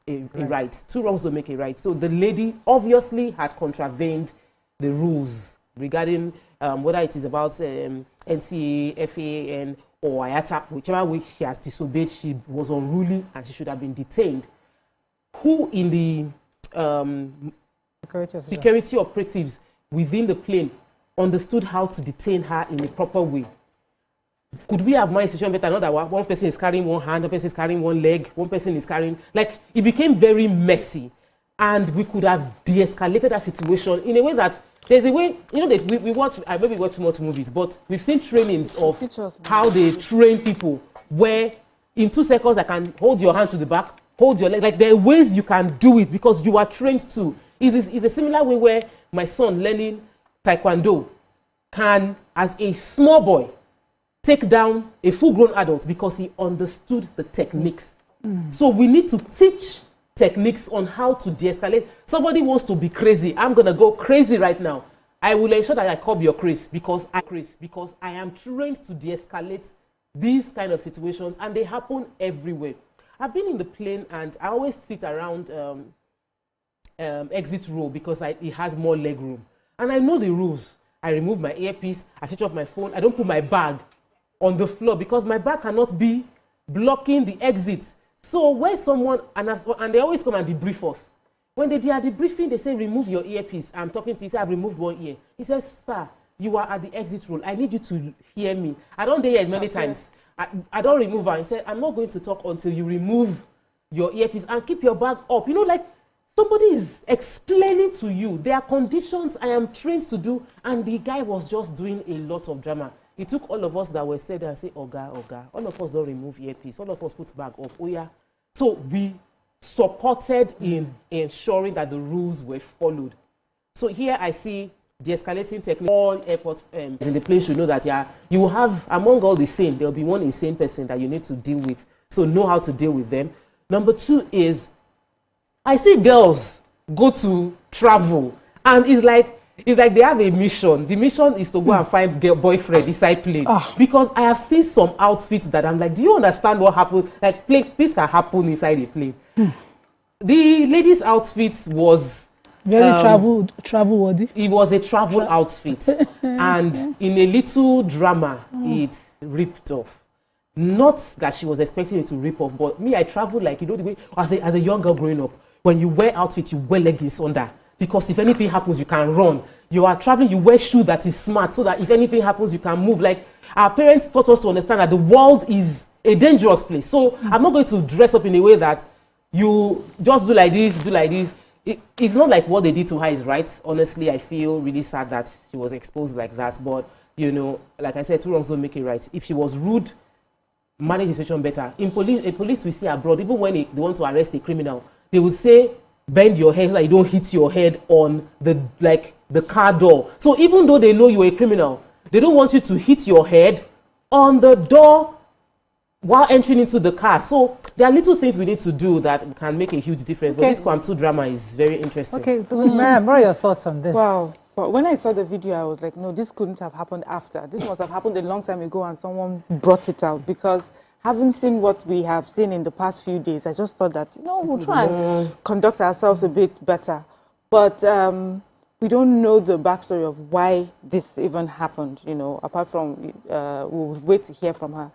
a right. 2 wrongs don't make a right. So the lady obviously had contravened the rules regarding whether it is about NCA, FAN, or IATA, whichever way she has disobeyed, she was unruly and she should have been detained. Who in the security operatives within the plane understood how to detain her in a proper way? Could we have managed a situation better? Not that one person is carrying one hand, one person is carrying one leg, one person is carrying... Like, it became very messy. And we could have de-escalated that situation in a way that... There's a way... You know, that we watch... I maybe watch too much movies, but we've seen trainings of how they train people where in 2 seconds I can hold your hand to the back, hold your leg. Like, there are ways you can do it because you are trained to. It's a similar way where my son learning Taekwondo can, as a small boy, take down a full-grown adult because he understood the techniques. So we need to teach techniques on how to de-escalate. Somebody wants to be crazy. I'm going to go crazy right now. I will ensure that I curb your craze because I am trained to de-escalate these kind of situations, and they happen everywhere. I've been in the plane, and I always sit around exit row because it has more leg room. And I know the rules. I remove my earpiece, I switch off my phone, I don't put my bag on the floor because my bag cannot be blocking the exit. So when someone, and they always come and debrief us. When they are debriefing, they say, remove your earpiece. I'm talking to you, say, I've removed one ear. He says, sir, you are at the exit rule. I need you to hear me. I don't hear it many times. I don't remove her. He said, I'm not going to talk until you remove your earpiece and keep your bag up. You know, like somebody is explaining to you. There are conditions I am trained to do, and the guy was just doing a lot of drama. It took all of us that were said and say, Oga. All of us don't remove earpiece. All of us put bag up. Oh, yeah. So we supported in ensuring that the rules were followed. So here I see de-escalating technique. All airport in the place should know that you will have, among all the same, there will be one insane person that you need to deal with. So know how to deal with them. Number 2 is, I see girls go to travel, and it's like they have a mission. The mission is to go and find boyfriend inside plane. Because I have seen some outfits that I'm like, do you understand what happened? Like, this can happen inside a plane. The lady's outfit was very travel worthy. It was a travel outfit, and in a little drama, it ripped off. Not that she was expecting it to rip off, but me, I traveled like, you know, the way as a young girl growing up, when you wear outfit, you wear leggings under. Because if anything happens, you can run. You are traveling, you wear shoe that is smart so that if anything happens, you can move. Like, our parents taught us to understand that the world is a dangerous place. So I'm not going to dress up in a way that you just do like this. it's not like what they did to her is right. Honestly, I feel really sad that she was exposed like that. But, you know, like I said, two wrongs don't make it right. If she was rude, manage the situation better. In police we see abroad, even when they want to arrest a criminal, they will say, bend your head so that you don't hit your head on the car door. So even though they know you're a criminal, they don't want you to hit your head on the door while entering into the car. So there are little things we need to do that can make a huge difference. But this Kwam2 drama is very interesting. Okay, Miriam, what are your thoughts on this? Wow. But when I saw the video, I was like, no, this couldn't have happened after. This must have happened a long time ago and someone brought it out. Because having seen what we have seen in the past few days, I just thought that, you know, we'll try and conduct ourselves a bit better. But we don't know the backstory of why this even happened, you know, apart from we'll wait to hear from her.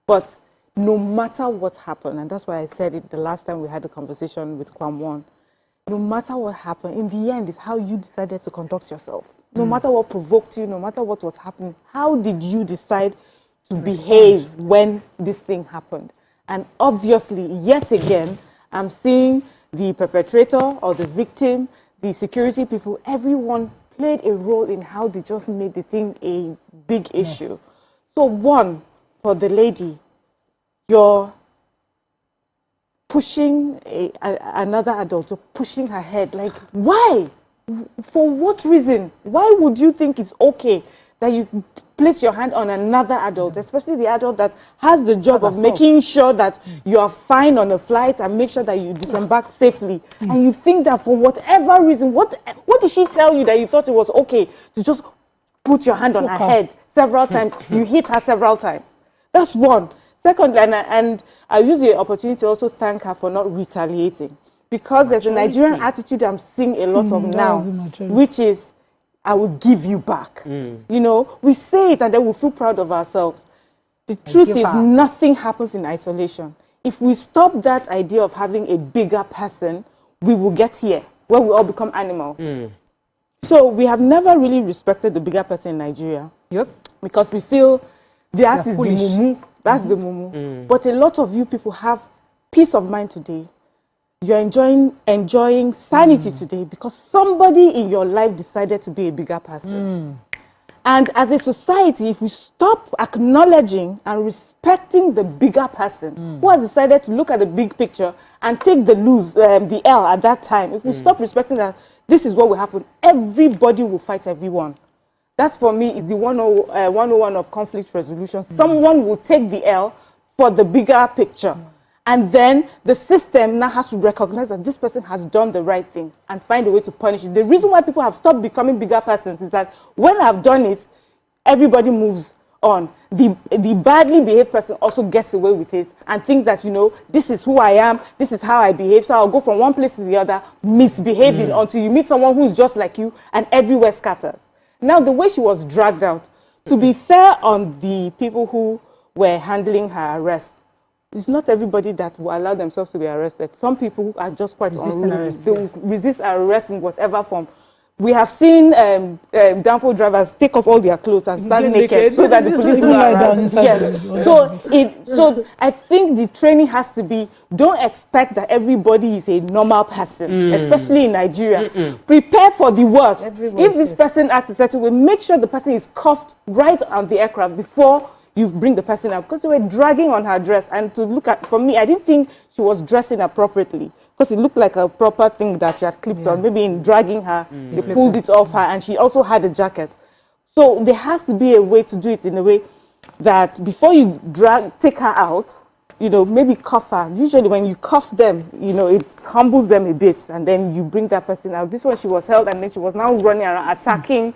But no matter what happened, and that's why I said it the last time we had a conversation with Kwam1, no matter what happened, in the end, it's how you decided to conduct yourself. No matter what provoked you, no matter what was happening, how did you decide to behave when this thing happened? And obviously, yet again, I'm seeing the perpetrator or the victim, the security people, everyone played a role in how they just made the thing a big issue. So one, for the lady, you're pushing another adult, or pushing her head. Like, why? For what reason? Why would you think it's okay that you place your hand on another adult, especially the adult that has the job of making sure that you are fine on a flight and make sure that you disembark safely? And you think that for whatever reason, what did she tell you that you thought it was okay to just put your hand on her head several times? You hit her several times. That's one. Second, and I use the opportunity to also thank her for not retaliating, because there's a Nigerian attitude I'm seeing a lot of now, which is, I will give you back. You know, we say it and then we feel proud of ourselves. The truth is, nothing happens in isolation. If we stop that idea of having a bigger person, we will get here, where we all become animals. So we have never really respected the bigger person in Nigeria. Because we feel that is the mumu. That's the mumu. But a lot of you people have peace of mind today. You're enjoying sanity today because somebody in your life decided to be a bigger person. And as a society, if we stop acknowledging and respecting the bigger person who has decided to look at the big picture and take the L at that time, if we stop respecting that, this is what will happen. Everybody will fight everyone. That, for me, is the 101 of conflict resolution. Someone will take the L for the bigger picture. And then the system now has to recognize that this person has done the right thing and find a way to punish it. The reason why people have stopped becoming bigger persons is that when I've done it, everybody moves on. The badly behaved person also gets away with it and thinks that, you know, this is who I am, this is how I behave, so I'll go from one place to the other, misbehaving until you meet someone who's just like you and everywhere scatters. Now, the way she was dragged out, to be fair on the people who were handling her arrest, it's not everybody that will allow themselves to be arrested. Some people are just quite unruly. They will resist arrest in whatever form. We have seen downfall drivers take off all their clothes and stand naked so that the police will around. Yes. So I think the training has to be, don't expect that everybody is a normal person, especially in Nigeria. Prepare for the worst. If this person acts a certain way, make sure the person is cuffed right on the aircraft before you bring the person up, because they were dragging on her dress. And to look at, for me, I didn't think she was dressing appropriately, because it looked like a proper thing that she had clipped on. Maybe in dragging her, they pulled it off her, and she also had a jacket. So there has to be a way to do it in a way that before you take her out, you know, maybe cuff her. Usually when you cuff them, you know, it humbles them a bit, and then you bring that person out. This one, she was held, and then she was now running around, attacking,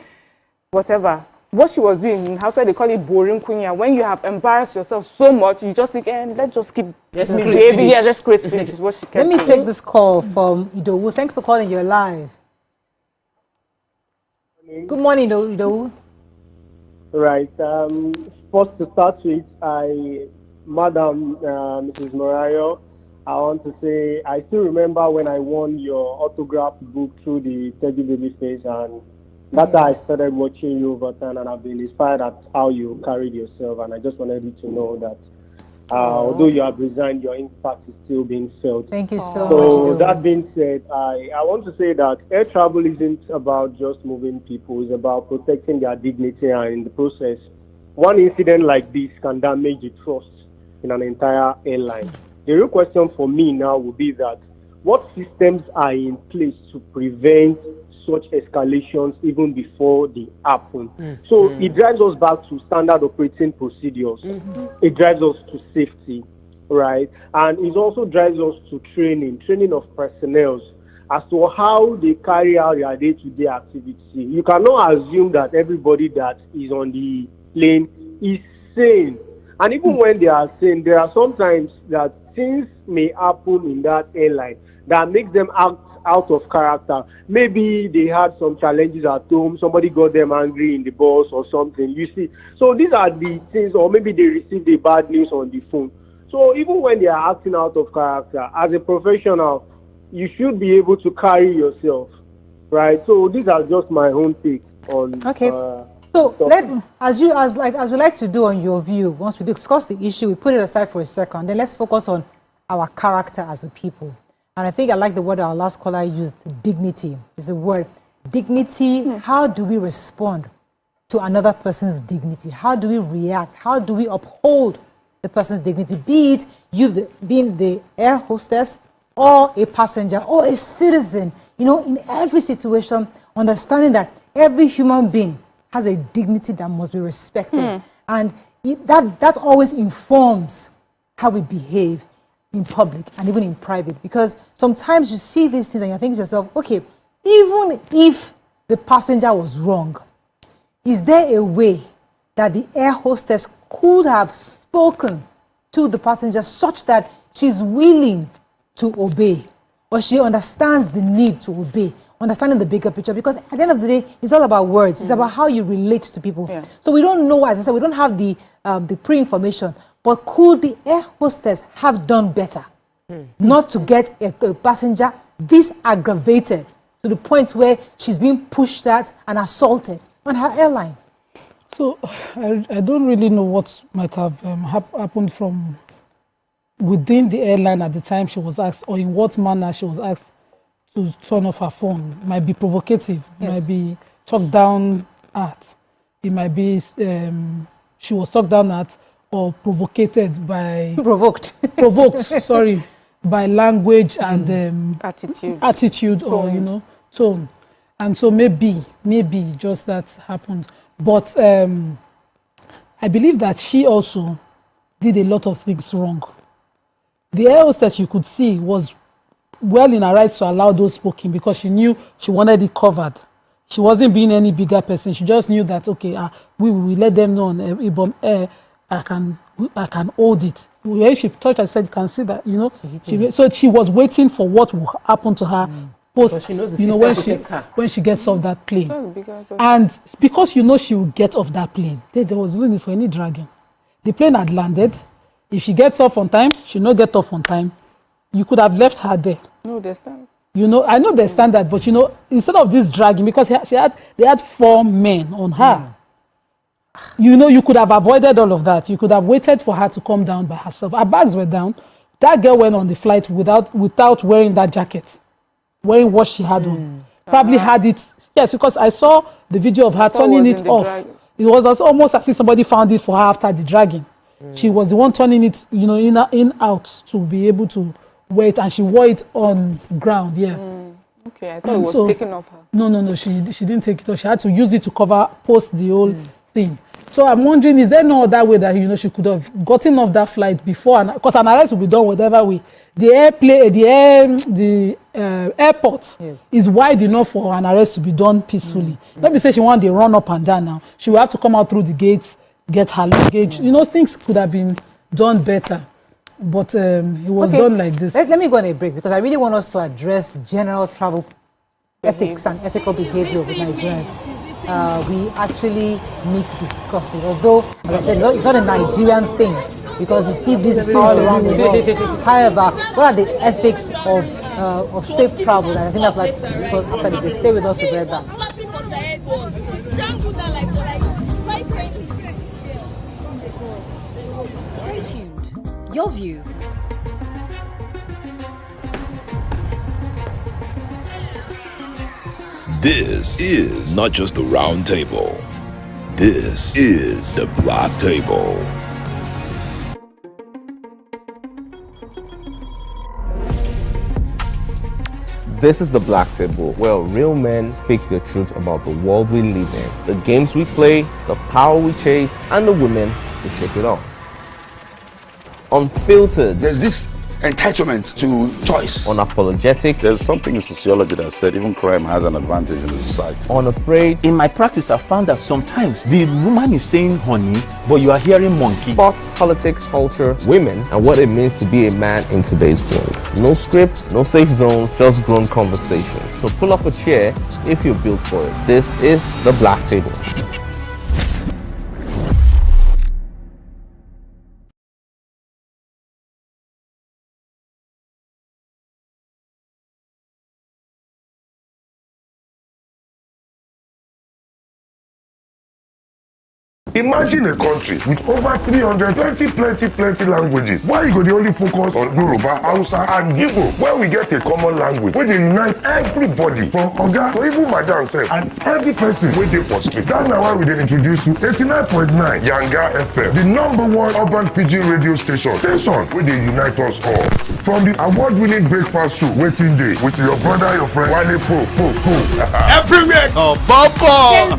whatever. What she was doing in household, they call it boring queen. When you have embarrassed yourself so much, you just think, let's just keep misbehaving. Yeah, let's Grace finish is what she kept. Let me take this call from Idowu. Thanks for calling. You're live. Good morning, Idowu. Right. First to start with, Madam Mrs. Morayo, I want to say I still remember when I won your autograph book through the Teddy Baby Face, and that's how I started watching you over time, and I've been inspired at how you carried yourself, and I just wanted you to know that Although you have resigned, your impact is still being felt. Thank you so much. So that being said, I want to say that air travel isn't about just moving people. It's about protecting their dignity, and in the process, one incident like this can damage the trust in an entire airline. The real question for me now would be that what systems are in place to prevent such escalations even before they happen? So it drives us back to standard operating procedures. It drives us to safety, right? And it also drives us to training of personnel as to how they carry out their day-to-day activity. You cannot assume that everybody that is on the plane is sane. And even when they are sane, there are sometimes that things may happen in that airline that makes them act out of character. Maybe they had some challenges at home, somebody got them angry in the bus or something, you see. So these are the things, or maybe they received the bad news on the phone. So even when they are acting out of character, as a professional, you should be able to carry yourself, right? So these are just my own take on. Okay. So as we like to do on your view, once we discuss the issue, we put it aside for a second. Then let's focus on our character as a people. And I think I like the word our last caller used, dignity. Is a word. Dignity. How do we respond to another person's dignity? How do we react? How do we uphold the person's dignity? Be it you being the air hostess, or a passenger, or a citizen. You know, in every situation, understanding that every human being has a dignity that must be respected. And that always informs how we behave in public and even in private. Because sometimes you see these things and you think to yourself, okay, even if the passenger was wrong, is there a way that the air hostess could have spoken to the passenger such that she's willing to obey, or she understands the need to obey, understanding the bigger picture? Because at the end of the day, it's all about words. It's about how you relate to people. So we don't know, as I said, we don't have the pre-information, but could the air hostess have done better not to get a passenger this aggravated to the point where she's being pushed at and assaulted on her airline? So I don't really know what might have happened from within the airline at the time she was asked, or in what manner she was asked to turn off her phone. It might be provocative, it might be talked down at, it might be she was talked down at or provocated by... Provoked, sorry, by language and attitude or, you know, tone. And so maybe just that happened. But I believe that she also did a lot of things wrong. The air hostess, you could see, was well in her rights to allow those spoken because she knew she wanted it covered. She wasn't being any bigger person. She just knew that, okay, we let them know on Ibom Air, I can hold it. When she touched, I said, you can see that, you know. So she was waiting for what will happen to her post, she knows the when she gets off that plane. And because you know she will get off that plane, there was no need for any dragging. The plane had landed. If she gets off on time, she'll not get off on time. You could have left her there. No, they stand. You know, I know they stand that, but you know, instead of this dragging, because they had 4 men on her. You know, you could have avoided all of that. You could have waited for her to come down by herself. Her bags were down. That girl went on the flight without wearing that jacket, wearing what she had on. Probably had it, yes, because I saw the video of her turning it off. It was almost as if somebody found it for her after the dragging. She was the one turning it, you know, in out to be able to wear it, and she wore it on ground. Okay, I thought it was taken off her. No, she didn't take it off. She had to use it to post the whole thing. So I'm wondering, is there no other way that, you know, she could have gotten off that flight before? Because an arrest will be done whatever way. The airport is wide enough for an arrest to be done peacefully. Let me say she wanted to run up and down now. She will have to come out through the gates, get her luggage. You know, things could have been done better. But it was done like this. Let me go on a break, because I really want us to address general travel ethics and ethical behavior with Nigerians. We actually need to discuss it. Although, as I said, it's not a Nigerian thing, because we see this all around the world. However, what are the ethics of safe travel? And I think that's what to discuss after the break. Stay with us, we'll be right back. Stay tuned. Your view. This is not just the round table. This is the black table. This is the Black Table, where real men speak the truth about the world we live in, the games we play, the power we chase, and the women who shake it off. Unfiltered. There's this entitlement to choice. Unapologetic. There's something in sociology that said even crime has an advantage in the society. Unafraid. In my practice, I found that sometimes the woman is saying honey, but you are hearing monkey. Sports, politics, culture, women, and what it means to be a man in today's world. No scripts, no safe zones, just grown conversations. So pull up a chair if you're built for it. This is the Black Table. Imagine a country with over 320 plenty languages. Why you go the only focus on Yoruba, Hausa, and Igbo? Where we get a common language, where they unite everybody from Oga to even Madam self, and every person where they for street. That's now why we they introduce to 89.9 Yanga FM, the #1 urban Fiji radio station where they unite us all. From the award-winning breakfast show, Waiting Day, with your brother, your friend, Wale Po. Everywhere. So, Boko!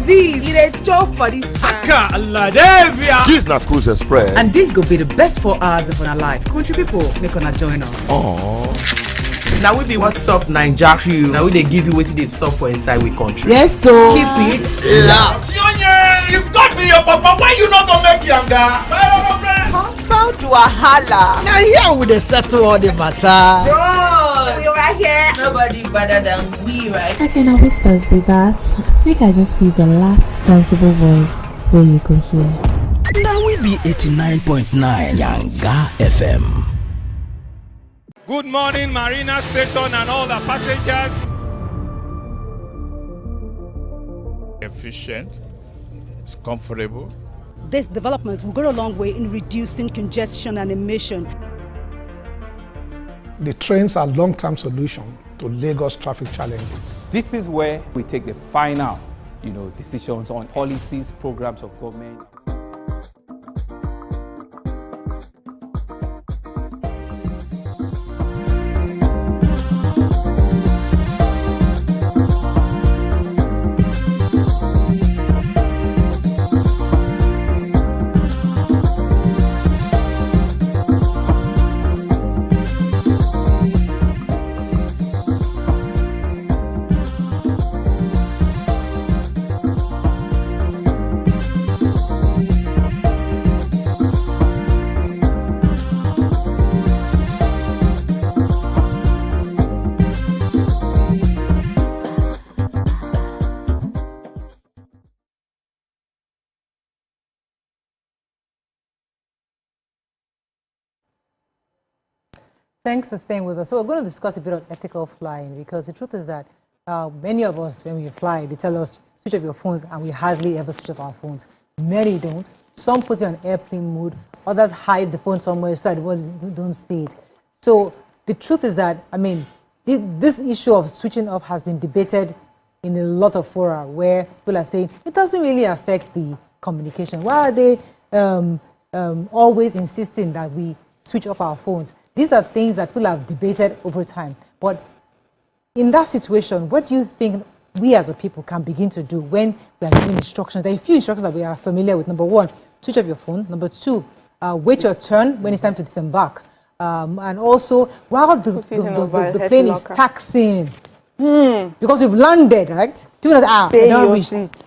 This na Cruise Express. And this go be the best 4 hours of our life. Country people, make una join us. Aww. Now we be what's up Naija crew. Now we they give you what they sup for inside we country. Yes, so keep it loud. If God be your papa, why you not gonna make Yanga? How do I holla? Now here we dey settle all the matter. Bro, we right here. Nobody better than we, right? Okay, now whispers be that. Make I just be the last sensible voice where you go here. Now we be 89.9 Yanga FM. Good morning, Marina Station and all the passengers. Efficient, it's comfortable. This development will go a long way in reducing congestion and emission. The trains are long-term solution to Lagos traffic challenges. This is where we take the final, decisions on policies, programs of government. Thanks for staying with us. So we're going to discuss a bit of ethical flying, because the truth is that many of us, when we fly, they tell us switch off your phones, and we hardly ever switch off our phones. Many don't. Some put it on airplane mode. Others hide the phone somewhere so that they don't see it. So the truth is that, this issue of switching off has been debated in a lot of fora where people are saying it doesn't really affect the communication. Why are they always insisting that we switch off our phones? These are things that people have debated over time. But in that situation, what do you think we as a people can begin to do when we are giving instructions? There are a few instructions that we are familiar with. Number 1, switch off your phone. Number 2, wait your turn when it's time to disembark. And also, while the plane is taxiing, because we've landed, right? People that they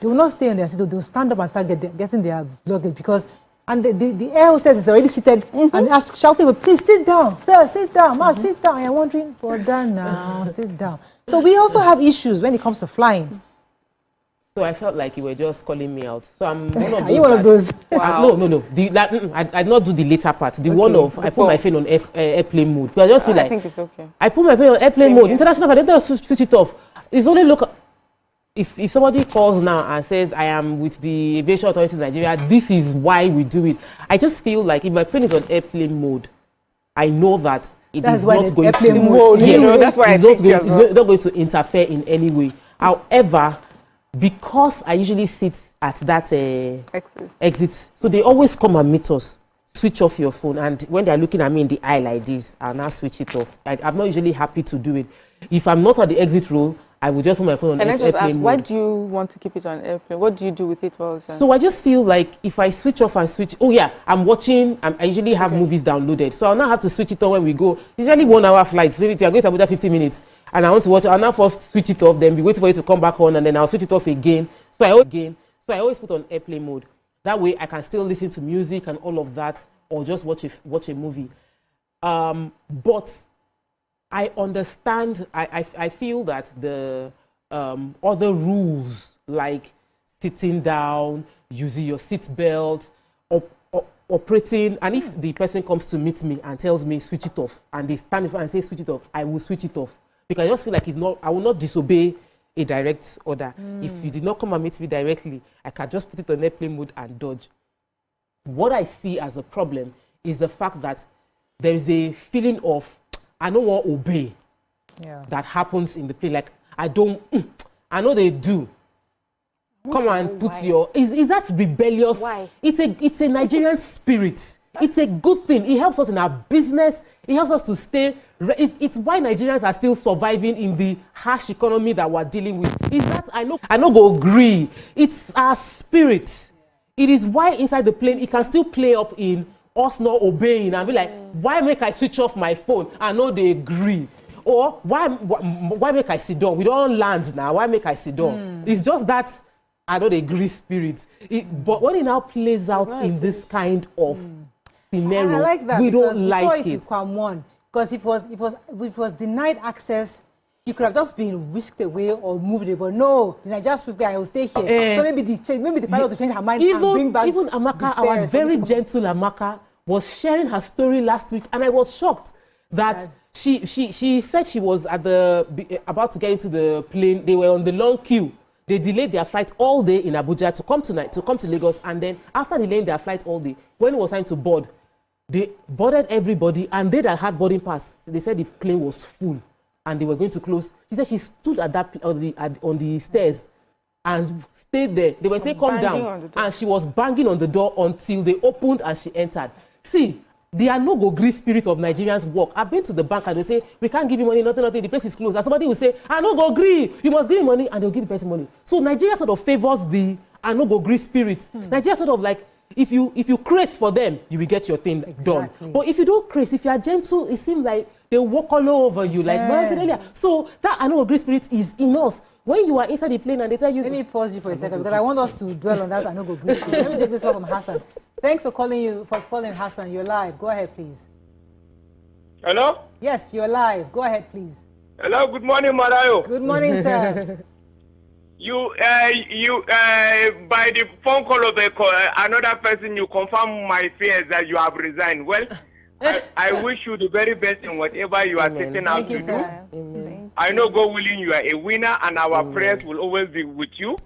will not stay on their seat. They will stand up and start getting their luggage, because the air hostess is already seated and shouting, please sit down, sir, sit down, ma, sit down. I'm wondering, for that now, sit down. So we also have issues when it comes to flying. So I felt like you were just calling me out. So I'm one of those. Are you one of those? Wow. No. I not do the later part. The one of I put my phone on airplane mode. But I just feel like I think it's okay. I put my phone on airplane mode. International, I don't switch it off. It's only if somebody calls now and says I am with the aviation authorities in Nigeria, this is why we do it. I just feel like if my phone is on airplane mode, I know that That's is why not there's going airplane to. mode. You know, that's why it's not going to interfere in any way. However, because I usually sit at that exit, so they always come and meet us. Switch off your phone, and when they're looking at me in the eye like this, I'll now switch it off. I'm not usually happy to do it. If I'm not at the exit row, I will just put my phone on airplane mode. And I just ask, why do you want to keep it on airplane? What do you do with it while it's on? So I just feel like if I switch off and switch, I'm watching, I usually have movies downloaded. So I'll now have to switch it on when we go. Usually 1 hour flights. So if you're going to Abuja 15 minutes, and I want to watch, I'll now first switch it off, then be waiting for you to come back on, and then I'll switch it off again. So I always put on airplane mode. That way I can still listen to music and all of that, or just watch a movie. But I understand, I feel that the other rules, like sitting down, using your seat belt, operating, and if the person comes to meet me and tells me switch it off, and they stand in front and say switch it off, I will switch it off. Because I just feel like I will not disobey a direct order. If you did not come and meet me directly, I can just put it on airplane mode and dodge. What I see as a problem is the fact that there is a feeling of, I don't want to obey. That happens in the play. Like, I know they do. Come and put your, is that rebellious? Why? It's a Nigerian spirit. It's a good thing. It helps us in our business. It helps us to stay. It's why Nigerians are still surviving in the harsh economy that we're dealing with. Is that, I know go agree. It's our spirit. It is why inside the plane, it can still play up in us not obeying and be like, why make I switch off my phone? I know they agree. Or why make I sit down? We don't land now. Why make I sit down? It's just that I know they agree spirit. But when it now plays out in this kind of scenario, I like that, we because don't like we saw it it. with Kwam 1. Because if it was denied access, you could have just been whisked away or moved away. But no, the Nigerian people, I will stay here. So maybe the pilot will change her mind and bring back even Amaka, our very gentle Amaka, was sharing her story last week, and I was shocked that she said she was about to get into the plane. They were on the long queue. They delayed their flight all day in Abuja to come to Lagos, and then after delaying their flight all day, when it was time to board, they boarded everybody, and they that had boarding pass, they said the plane was full and they were going to close. She said she stood at that on the stairs and stayed there. They were saying come down, and she was banging on the door until they opened and she entered. See, they are no go gree spirit of Nigerians work. I've been to the bank and they say we can't give you money, nothing, the place is closed. And somebody will say, I no go gree, you must give me money, and they'll give the person money. So Nigeria sort of favors the I no go gree spirit. Nigeria sort of like, if you craze for them, you will get your thing done. But if you don't craze, if you are gentle, it seems like they walk all over you, like Mara said earlier. So that I know great spirit is in us. When you are inside the plane and they tell you... Let me pause you for a second, because I want us to dwell on that I know great spirit. Let me take this call from Hassan. Thanks for calling Hassan. You're live. Go ahead, please. Hello? Yes, you're live. Go ahead, please. Hello, good morning, Marayo. Good morning, sir. You by the phone call of another person, you confirm my fears that you have resigned. Well, I wish you the very best in whatever you are setting out to do. Amen. I know, God willing, you are a winner, and our prayers will always be with you.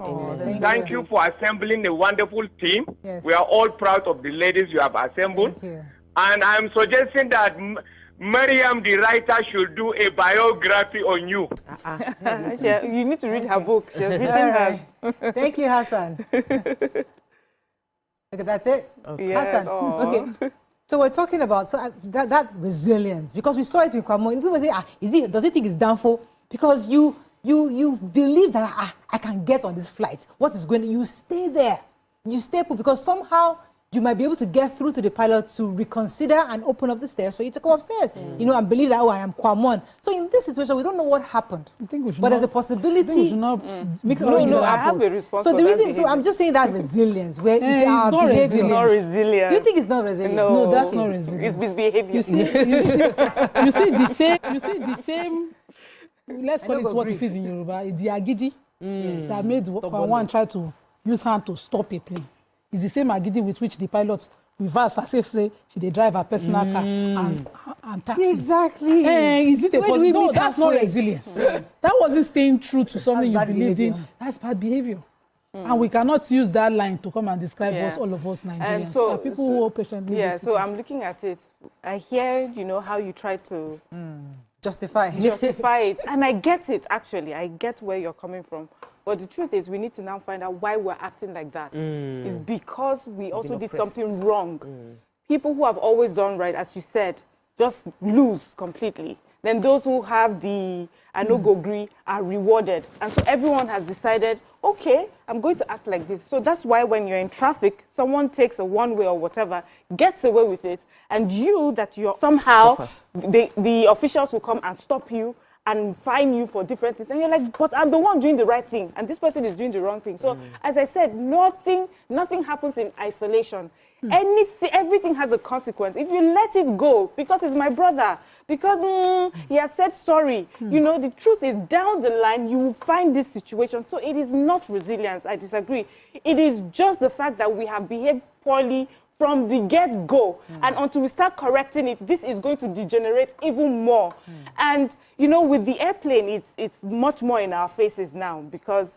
Thank you for assembling a wonderful team. Yes. We are all proud of the ladies you have assembled. And I'm suggesting that Mariam, the writer, should do a biography on you. You need to read her book. She has written her. Thank you, Hassan. Okay, that's it? Okay. Yes, Hassan. Okay. So we're talking about that resilience, because we saw it in Kwamo. And people say, does he think it's downfall? Because you believe that I can get on this flight. What is going to, you stay there. You stay put, because somehow you might be able to get through to the pilot to reconsider and open up the stairs for you to come upstairs. You know, and believe that, I am Kwamon. So in this situation, we don't know what happened. But there's a possibility. Mix all these I have a response. So the reason, so I'm just saying that resilience, where it's our behavior. It's not resilient. You think it's not resilient? No, that's not resilient. It's misbehavior. You see the same. Let's call it what it is in Yoruba. The agidi that made one try to use hand to stop a plane. It's the same agidi with which the pilots reverse as if say they drive a personal car and taxi. Exactly. Is it so no, that's not resilience. That wasn't staying true to something you believed in. That's bad behavior. And we cannot use that line to come and describe us, all of us Nigerians. And so, people who are patiently yeah, so I'm looking at it. I hear, you know, how you try to justify it. And I get it, actually. I get where you're coming from. But the truth is, we need to now find out why we're acting like that. It's because we also did something wrong. People who have always done right, as you said, just lose completely. Then those who have the no-go agree are rewarded. And so everyone has decided, okay, I'm going to act like this. So that's why when you're in traffic, someone takes a one-way or whatever, gets away with it, and you, that you're somehow, the officials will come and stop you and fine you for different things. And you're like, but I'm the one doing the right thing, and this person is doing the wrong thing. So as I said, nothing happens in isolation. Everything has a consequence. If you let it go, because it's my brother, because he has said sorry, you know, the truth is down the line, you will find this situation. So it is not resilience, I disagree. It is just the fact that we have behaved poorly from the get-go. And until we start correcting it, this is going to degenerate even more. And, you know, with the airplane, it's much more in our faces now, because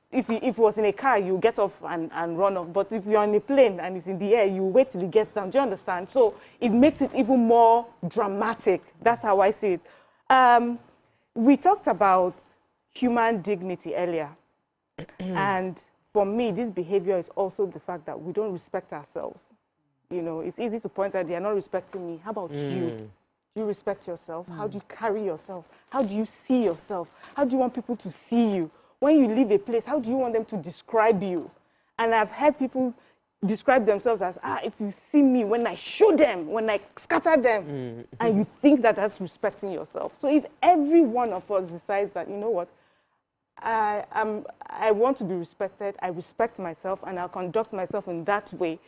if it was in a car, you get off and run off. But if you're on a plane and it's in the air, you wait till it gets down. Do you understand? So it makes it even more dramatic. That's how I see it. We talked about human dignity earlier. And for me, this behavior is also the fact that we don't respect ourselves. You know, it's easy to point out, they are not respecting me. How about you? Do you respect yourself? How do you carry yourself? How do you see yourself? How do you want people to see you? When you leave a place, how do you want them to describe you? And I've heard people describe themselves as, if you see me, when I show them, when I scatter them, and you think that that's respecting yourself. So if every one of us decides that, you know what, I want to be respected, I respect myself, and I'll conduct myself in that way,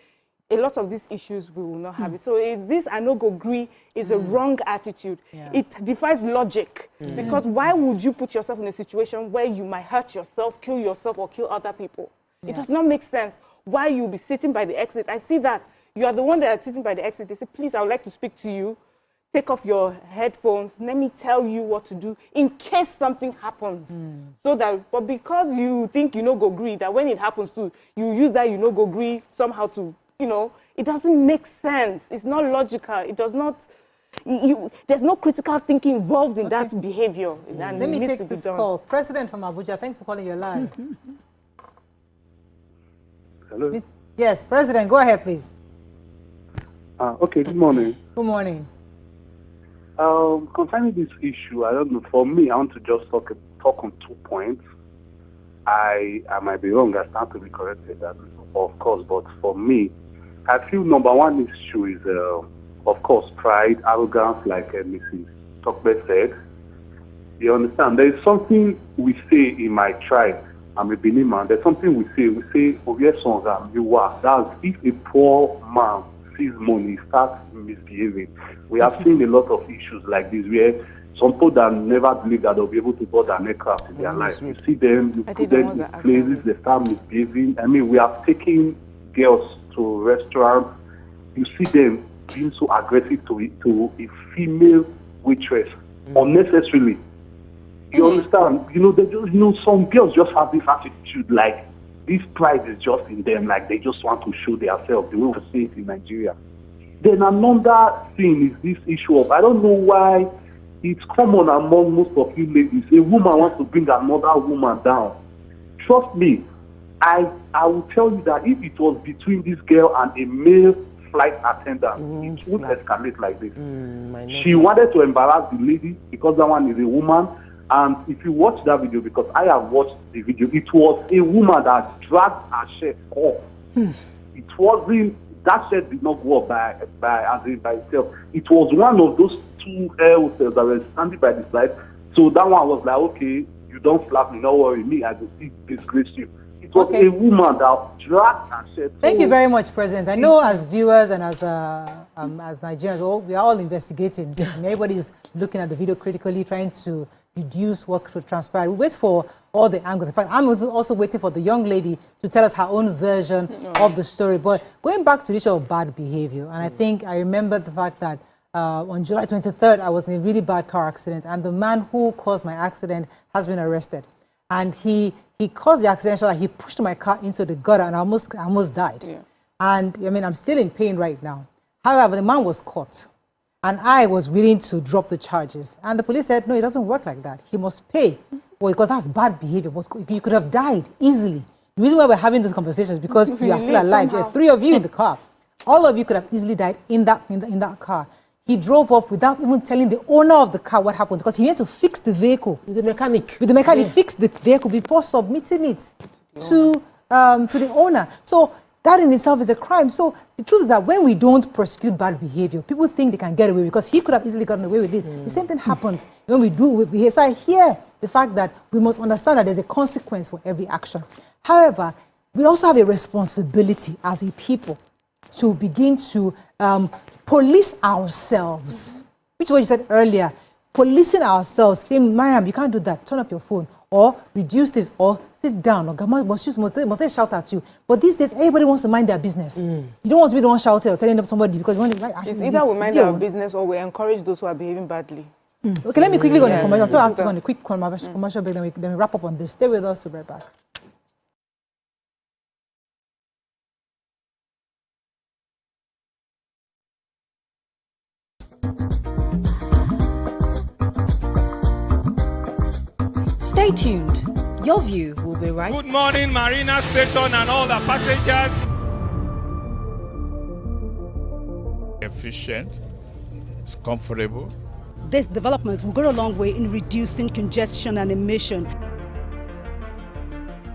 a lot of these issues we will not have it. So this I no go agree is a wrong attitude. It defies logic. Because why would you put yourself in a situation where you might hurt yourself, kill yourself, or kill other people? It does not make sense. Why you'll be sitting by the exit. I see that. You are the one that are sitting by the exit. They say, please, I would like to speak to you. Take off your headphones. Let me tell you what to do in case something happens. So that, but because you think you no go agree, that when it happens to you, use that you no go agree somehow to, you know, it doesn't make sense. It's not logical. It does not, there's no critical thinking involved in that behavior. And let me take this call. President from Abuja, thanks for calling your line. Hello? Yes, President, go ahead, please. Okay, good morning. Good morning. Concerning this issue, I don't know, for me, I want to just talk on 2 points. I might be wrong, I stand to be corrected, that, of course, but for me, I feel number one issue is, of course, pride, arrogance, like Mrs. Tokbe said. You understand? There is something we say in my tribe. I'm a Benin man. There's something we say, oh yes, you are. That's if a poor man sees money, starts misbehaving. We have seen a lot of issues like this where some people that never believe that they'll be able to board an aircraft in their life. You see them, you put them in places, they start misbehaving. I mean, we have taken girls to restaurants. You see them being so aggressive to a female waitress unnecessarily. You understand? You know, they just, you know, some girls just have this attitude like this pride is just in them, like they just want to show themselves the way we see it in Nigeria. Then another thing is this issue of, I don't know why it's common among most of you ladies. A woman wants to bring another woman down. Trust me, I will tell you that if it was between this girl and a male flight attendant, it won't escalate like this. She wanted to embarrass the lady because that one is a woman. And if you watch that video, because I have watched the video, it was a woman that dragged her shirt off. It wasn't, that shirt did not go up by itself. It was one of those two air hostels that were standing by the side. So that one was like, okay, you don't slap me, don't worry, me, I will see disgrace you. It was a woman that dragged her shirt. Thank you very much, President. I know as viewers and as Nigerians, we are all investigating. And everybody's looking at the video critically, trying to deduce what could transpire. We wait for all the angles. In fact, I'm also waiting for the young lady to tell us her own version of the story. But going back to the issue of bad behavior, and I think I remember the fact that on July 23rd, I was in a really bad car accident, and the man who caused my accident has been arrested. And he caused the accident so that he pushed my car into the gutter and I almost died. Yeah. And I mean, I'm still in pain right now. However, the man was caught. And I was willing to drop the charges. And the police said, no, it doesn't work like that. He must pay. Well, because that's bad behavior. You could have died easily. The reason why we're having this conversation is because you are still alive. There are 3 of you in the car. All of you could have easily died in that car. He drove off without even telling the owner of the car what happened because he had to fix the vehicle. With the mechanic. With the mechanic, he fixed the vehicle before submitting it to the owner. So that in itself is a crime. So the truth is that when we don't prosecute bad behavior, people think they can get away because he could have easily gotten away with it. The same thing happens when we do behave. So I hear the fact that we must understand that there's a consequence for every action. However, we also have a responsibility as a people to begin to police ourselves, which is what you said earlier. Policing ourselves. Hey, Mariam, you can't do that. Turn off your phone or reduce this or sit down or must they shout at you. But these days, everybody wants to mind their business. You don't want to be the one shouting or telling somebody because you want to. It's either we mind our business or we encourage those who are behaving badly. Okay, let me quickly go on the commercial. I'm going to go on a quick commercial break, then we wrap up on this. Stay with us. We'll be right back. Stay tuned. Your view will be right. Good morning, Marina Station and all the passengers. Efficient. It's comfortable. This development will go a long way in reducing congestion and emission.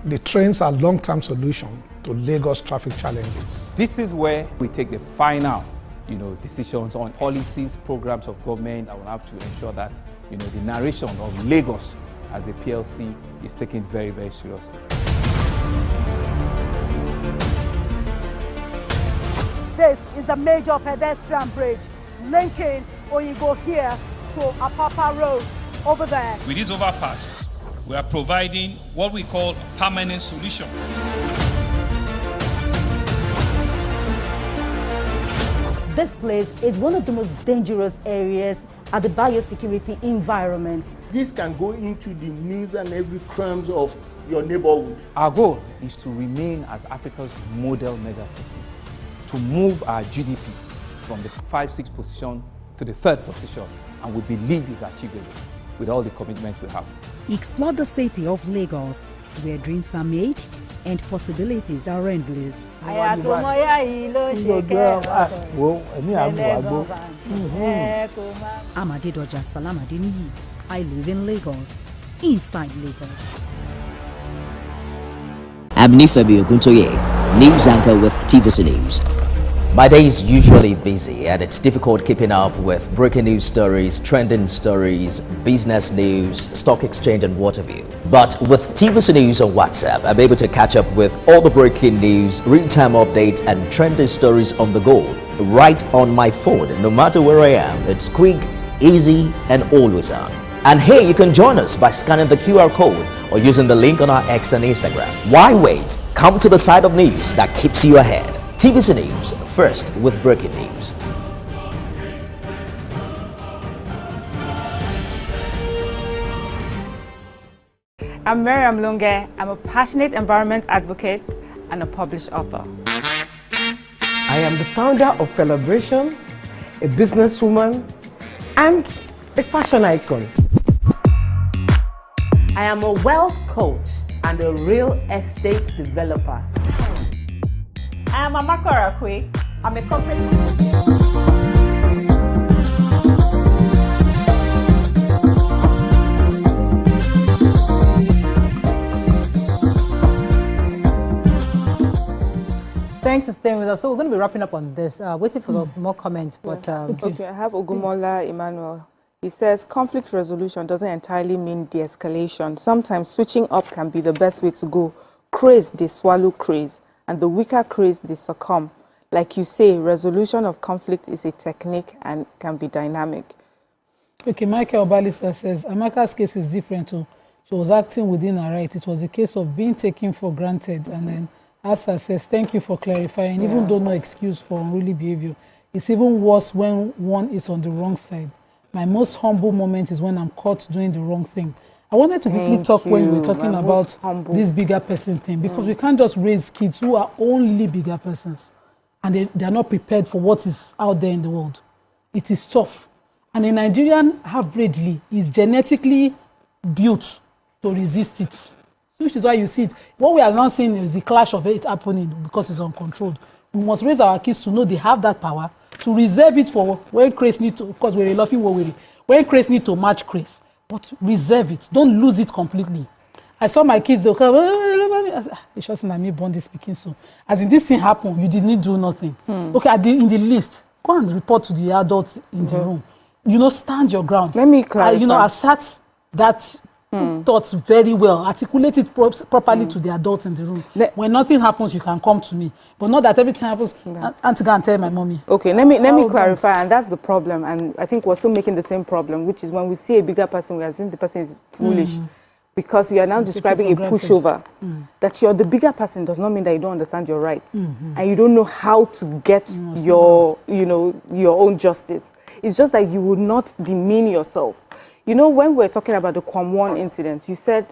The trains are a long-term solution to Lagos traffic challenges. This is where we take the final, decisions on policies, programs of government. I will have to ensure that, the narration of Lagos as a PLC is taken very, very seriously. This is a major pedestrian bridge linking Oyinbo here to Apapa Road over there. With this overpass, we are providing what we call a permanent solution. This place is one of the most dangerous areas at the biosecurity environment. This can go into the news and every crimes of your neighborhood. Our goal is to remain as Africa's model megacity, to move our GDP from the 5-6 position to the 3rd position, and we believe is achievable with all the commitments we have. Explore the city of Lagos, where dreams are made and possibilities are endless. I'm Adedoja Salamadini. I live in Lagos, inside Lagos. I'm Nifebi Oguntoye, news anchor with TVC News. My day is usually busy and it's difficult keeping up with breaking news stories, trending stories, business news, stock exchange and what have you. But with TVC News on WhatsApp, I'm able to catch up with all the breaking news, real-time updates and trending stories on the go right on my phone, no matter where I am. It's quick, easy and always on. And here you can join us by scanning the QR code or using the link on our X and Instagram. Why wait? Come to the side of news that keeps you ahead. TVC News, first with breaking news. I'm Mariam Lunge. I'm a passionate environment advocate and a published author. I am the founder of Celebration, a businesswoman, and a fashion icon. I am a wealth coach and a real estate developer. I am Amaka Rakwe. I'm a corporate. Thanks for staying with us. So we're going to be wrapping up on this. Waiting for those more comments, but okay, I have Ogumola Emmanuel. He says conflict resolution doesn't entirely mean de-escalation. Sometimes switching up can be the best way to go. Craze, they swallow craze, and the weaker craze, they succumb. Like you say, resolution of conflict is a technique and can be dynamic. Okay, Michael Balisa says, Amaka's case is different too. She was acting within her right. It was a case of being taken for granted. And then Asa says, thank you for clarifying. Yeah. Even though no excuse for unruly behavior, it's even worse when one is on the wrong side. My most humble moment is when I'm caught doing the wrong thing. I wanted to quickly talk when we were talking My about most humble. this bigger person thing, because we can't just raise kids who are only bigger persons and they are not prepared for what is out there in the world. It is tough. And a Nigerian averagely is genetically built to resist it, which is why you see it. What we are now seeing is the clash of it happening because it's uncontrolled. We must raise our kids to know they have that power, to reserve it for when craze need to, because we're laughing when craze need to match craze, but reserve it. Don't lose it completely. I saw my kids, they'll come, it's just me born this speaking so. As in this thing happened, you didn't do nothing. Okay, in the list, go and report to the adults in the room. You know, stand your ground. Let me clarify. You know, assert that thoughts very well, articulate it properly to the adults in the room. When nothing happens, you can come to me, but not that everything happens. Auntie, go and tell my mommy. Okay, let me clarify, and that's the problem. And I think we're still making the same problem, which is when we see a bigger person, we assume the person is foolish, because you are now describing a pushover. That you're the bigger person does not mean that you don't understand your rights, and you don't know how to get your own justice. It's just that you would not demean yourself. You know, when we're talking about the Kwam incident, you said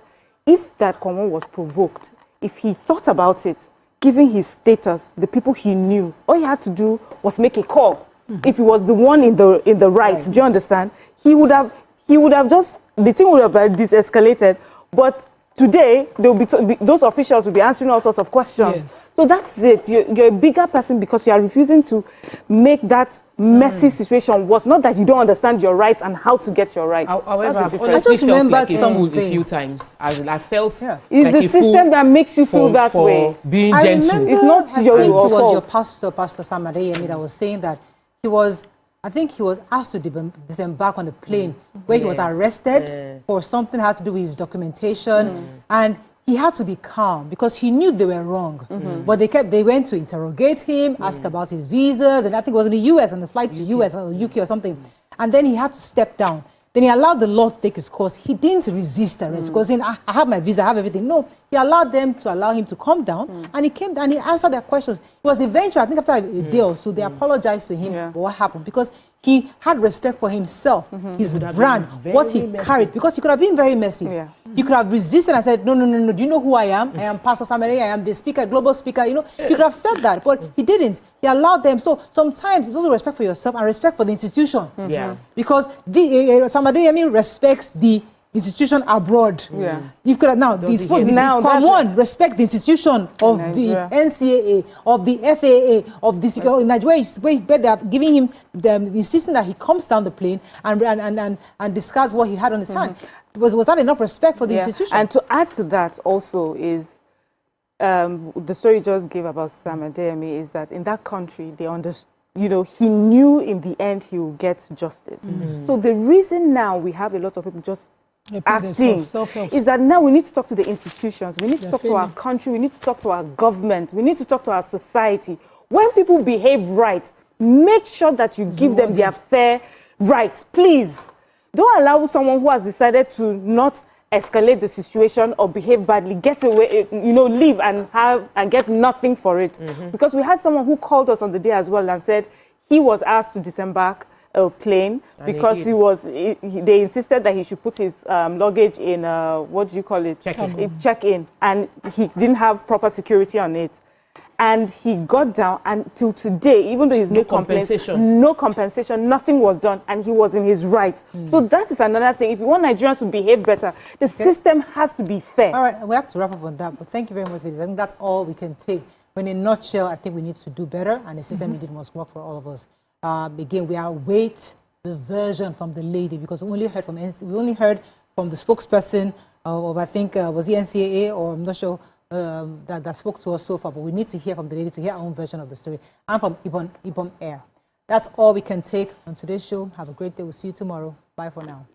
if that Kwam was provoked, if he thought about it, given his status, the people he knew, all he had to do was make a call. If he was the one in the right, do you understand? He would have just, the thing would have been de-escalated, but today, those officials will be answering all sorts of questions. Yes. So that's it. You're a bigger person because you are refusing to make that messy situation worse. Not that you don't understand your rights and how to get your rights. However, I've honestly felt like a fool a few times. As in, I felt it's like the system that makes you feel that way. Being gentle. It's not your fault. It was your Pastor Sam Adeyemi, that was saying that I think he was asked to disembark on the plane where he was arrested for something that had to do with his documentation, and he had to be calm because he knew they were wrong. But they went to interrogate him, ask about his visas, and I think it was in the US, on the flight to US or UK or something. And then he had to step down. Then he allowed the law to take his course. He didn't resist arrest because saying, I have my visa, I have everything. No, he allowed them to allow him to calm down, and he came and he answered their questions. It was eventually, I think after a day or so, they apologized to him for what happened because he had respect for himself, his brand, what he carried, because he could have been very messy. He could have resisted and said, no, do you know who I am? I am Pastor Samere, I am the speaker, global speaker. You know, he could have said that, but he didn't. He allowed them. So sometimes it's also respect for yourself and respect for the institution. Because Samadeyemi respects the institution abroad. You could have now respect the institution of the NCAA, of the FAA, of the in Nigeria, where they are giving him insisting that he comes down the plane and discuss what he had on his hand. Was that enough respect for the institution? And to add to that also is the story you just gave about Sam Adeyemi is that in that country they understood. You know, he knew in the end he will get justice. So the reason now we have a lot of people just acting is that now we need to talk to the institutions, we need to talk to our country, we need to talk to our government, we need to talk to our society. When people behave right, make sure that you give them their fair rights, please. Don't allow someone who has decided to not escalate the situation or behave badly, get away, leave and get nothing for it. Because we had someone who called us on the day as well and said he was asked to disembark a plane because they insisted that he should put his luggage in what do you call it? Check-in, and he didn't have proper security on it. And he got down, and till today, even though he's no compensation, nothing was done, and he was in his right. So that is another thing. If you want Nigerians to behave better, the system has to be fair. All right, we have to wrap up on that, but thank you very much, ladies. I think that's all we can take. But in a nutshell, I think we need to do better, and the system indeed must work for all of us. Again, we await the version from the lady, because we only heard from the spokesperson of I think was the NCAA, or I'm not sure. That spoke to us so far, but we need to hear from the lady to hear our own version of the story, and from Ibom Air. That's all we can take on today's show. Have a great day. We'll see you tomorrow. Bye for now.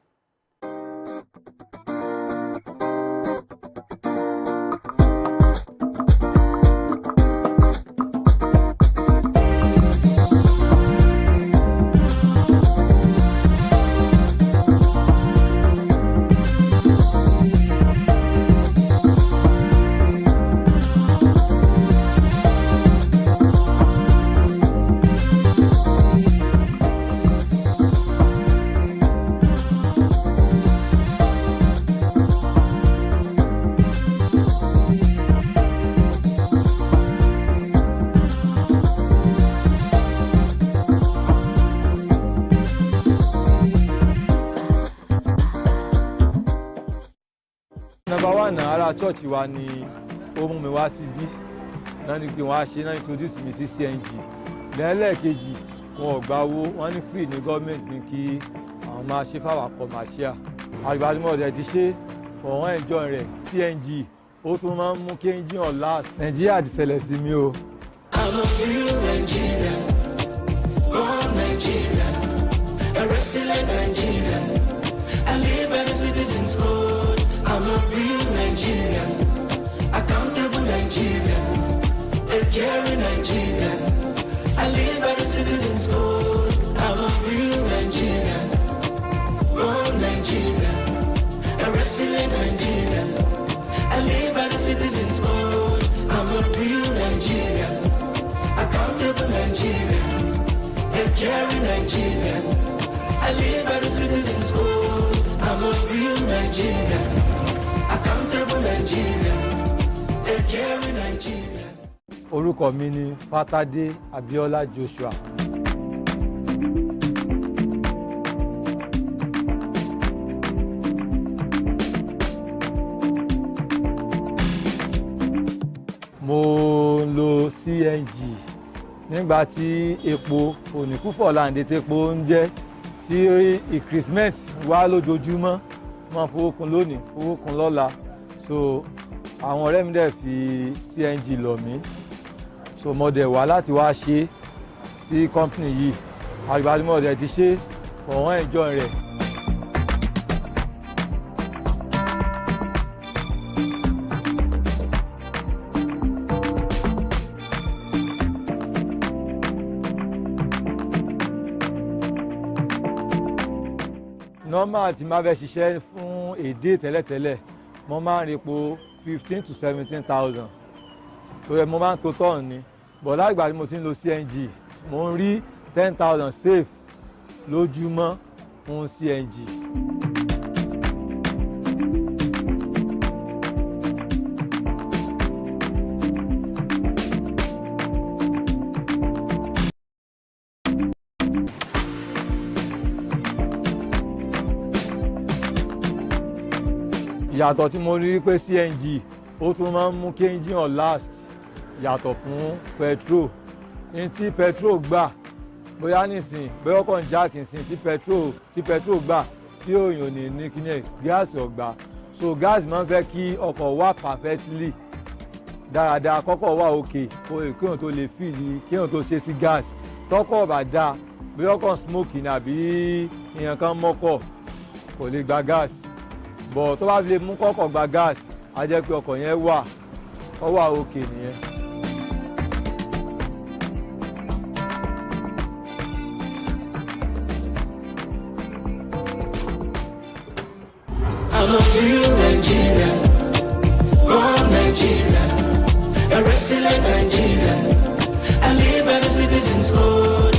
àná ará church wa ni ó mú mi wá síbí náà ni pé wọ́n á ṣe náà introduce mi sí CNG lẹ́ẹ̀kejì wọn ò gba owó wọ́n ní free ní gọ́ọ̀mẹ̀ntì ní kí àwọn máa ṣe fáwọn commercial àgbàdìmọ̀ ọ̀dẹ̀ ti ṣe ọ̀wọ́n ẹ̀jọ́ rẹ̀ CNG ó tún máa ń mú kí engine ọ̀ last Nàìjíríà ti ṣẹlẹ̀ sí mi o. I'm a real Nigerian, born Nigerian, a resilient Nigerian. I live by the citizens' code. I'm a real Nigerian, accountable Nigerian, a caring Nigerian. I live by the citizens' code. I'm a real Nigerian, born Nigerian, a resilient Nigerian. I live by the citizens' code. I'm a real Nigerian, accountable Nigerian, a caring Nigerian. I live by the citizens' code. I'm a real Nigerian, accountable Nigerian, a caring Nigerian. Orúkọ mi ni Fátádé Abíọ́lá Joshua. Mo lo CNG nígbà tí epo oníkúfọ̀ láǹdé tepo ń jẹ́ tí increment wá lójoojúmọ́ máa fowó kún lónìí fowó kún lọ́la so àwọn ọ̀rẹ́ mi dẹ̀ fi CNG lọ̀ mí so mo dẹ̀ wá láti wá ṣe sí company yìí àgbà tí mo dẹ̀ ti ṣe ọ̀wọ́n enjoy rẹ̀. Normal tí máa fẹ́ ṣiṣẹ́ fún èdè tẹ́lẹ̀tẹ́lẹ̀ mo máa ń repo 15 to 17,000 tó yẹ mo máa ń tó tọ́ọ̀nù ni but lágbà tí mo ti ń lo CNG mo ń rí 10,000 save lójúmọ́ fún CNG. Ìyàtọ̀ tí mo rí pé CNG ó tún máa ń mú kí engine ọ̀ last yàtọ̀ fún petrol ní tí petrol gbà bóyá nísìn bóyá ọkọ̀ ń jáàkì sí tí petrol gbà tí òyìn ní ní kíní gáàsì ọ̀gbà so gáàsì máa ń fẹ́ kí ọkọ̀ wà perfectly dáradára kọ́kọ́ wà òkè kéèyàn tó lè fìdí kéèyàn tó ṣe sí gáàsì tọ́kọ̀ bá dáa bóyá ọkọ̀ smoke ní àbí ìyẹn kan mọ́kọ̀ kò lè gba gáàsì bọ̀ tó bá fi lè mú kọ́kọ̀ gba gáàsì á jẹ́ pé ọkọ̀ yẹn wà òkè nìyẹn. I'm a real Nigerian, born Nigerian, a resilient Nigerian. I live by the citizens' code.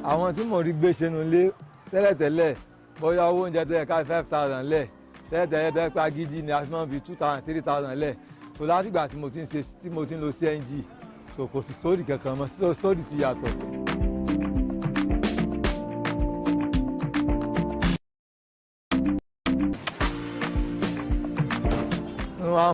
Àwọn tí mo rí gbé ṣẹnu lé tẹ́lẹ̀tẹ́lẹ̀ bóyá owó oúnjẹ tó yẹ ká 5,000 lẹ̀ tẹ́lẹ̀tẹ́lẹ̀ tó yẹ ká gidi ni a fi máa ń fi 2,000 3,000 lẹ̀ so látìgbà tí mo ti ń lo CNG so kò sí sórí kankan mọ́ sórí ti yàtọ̀.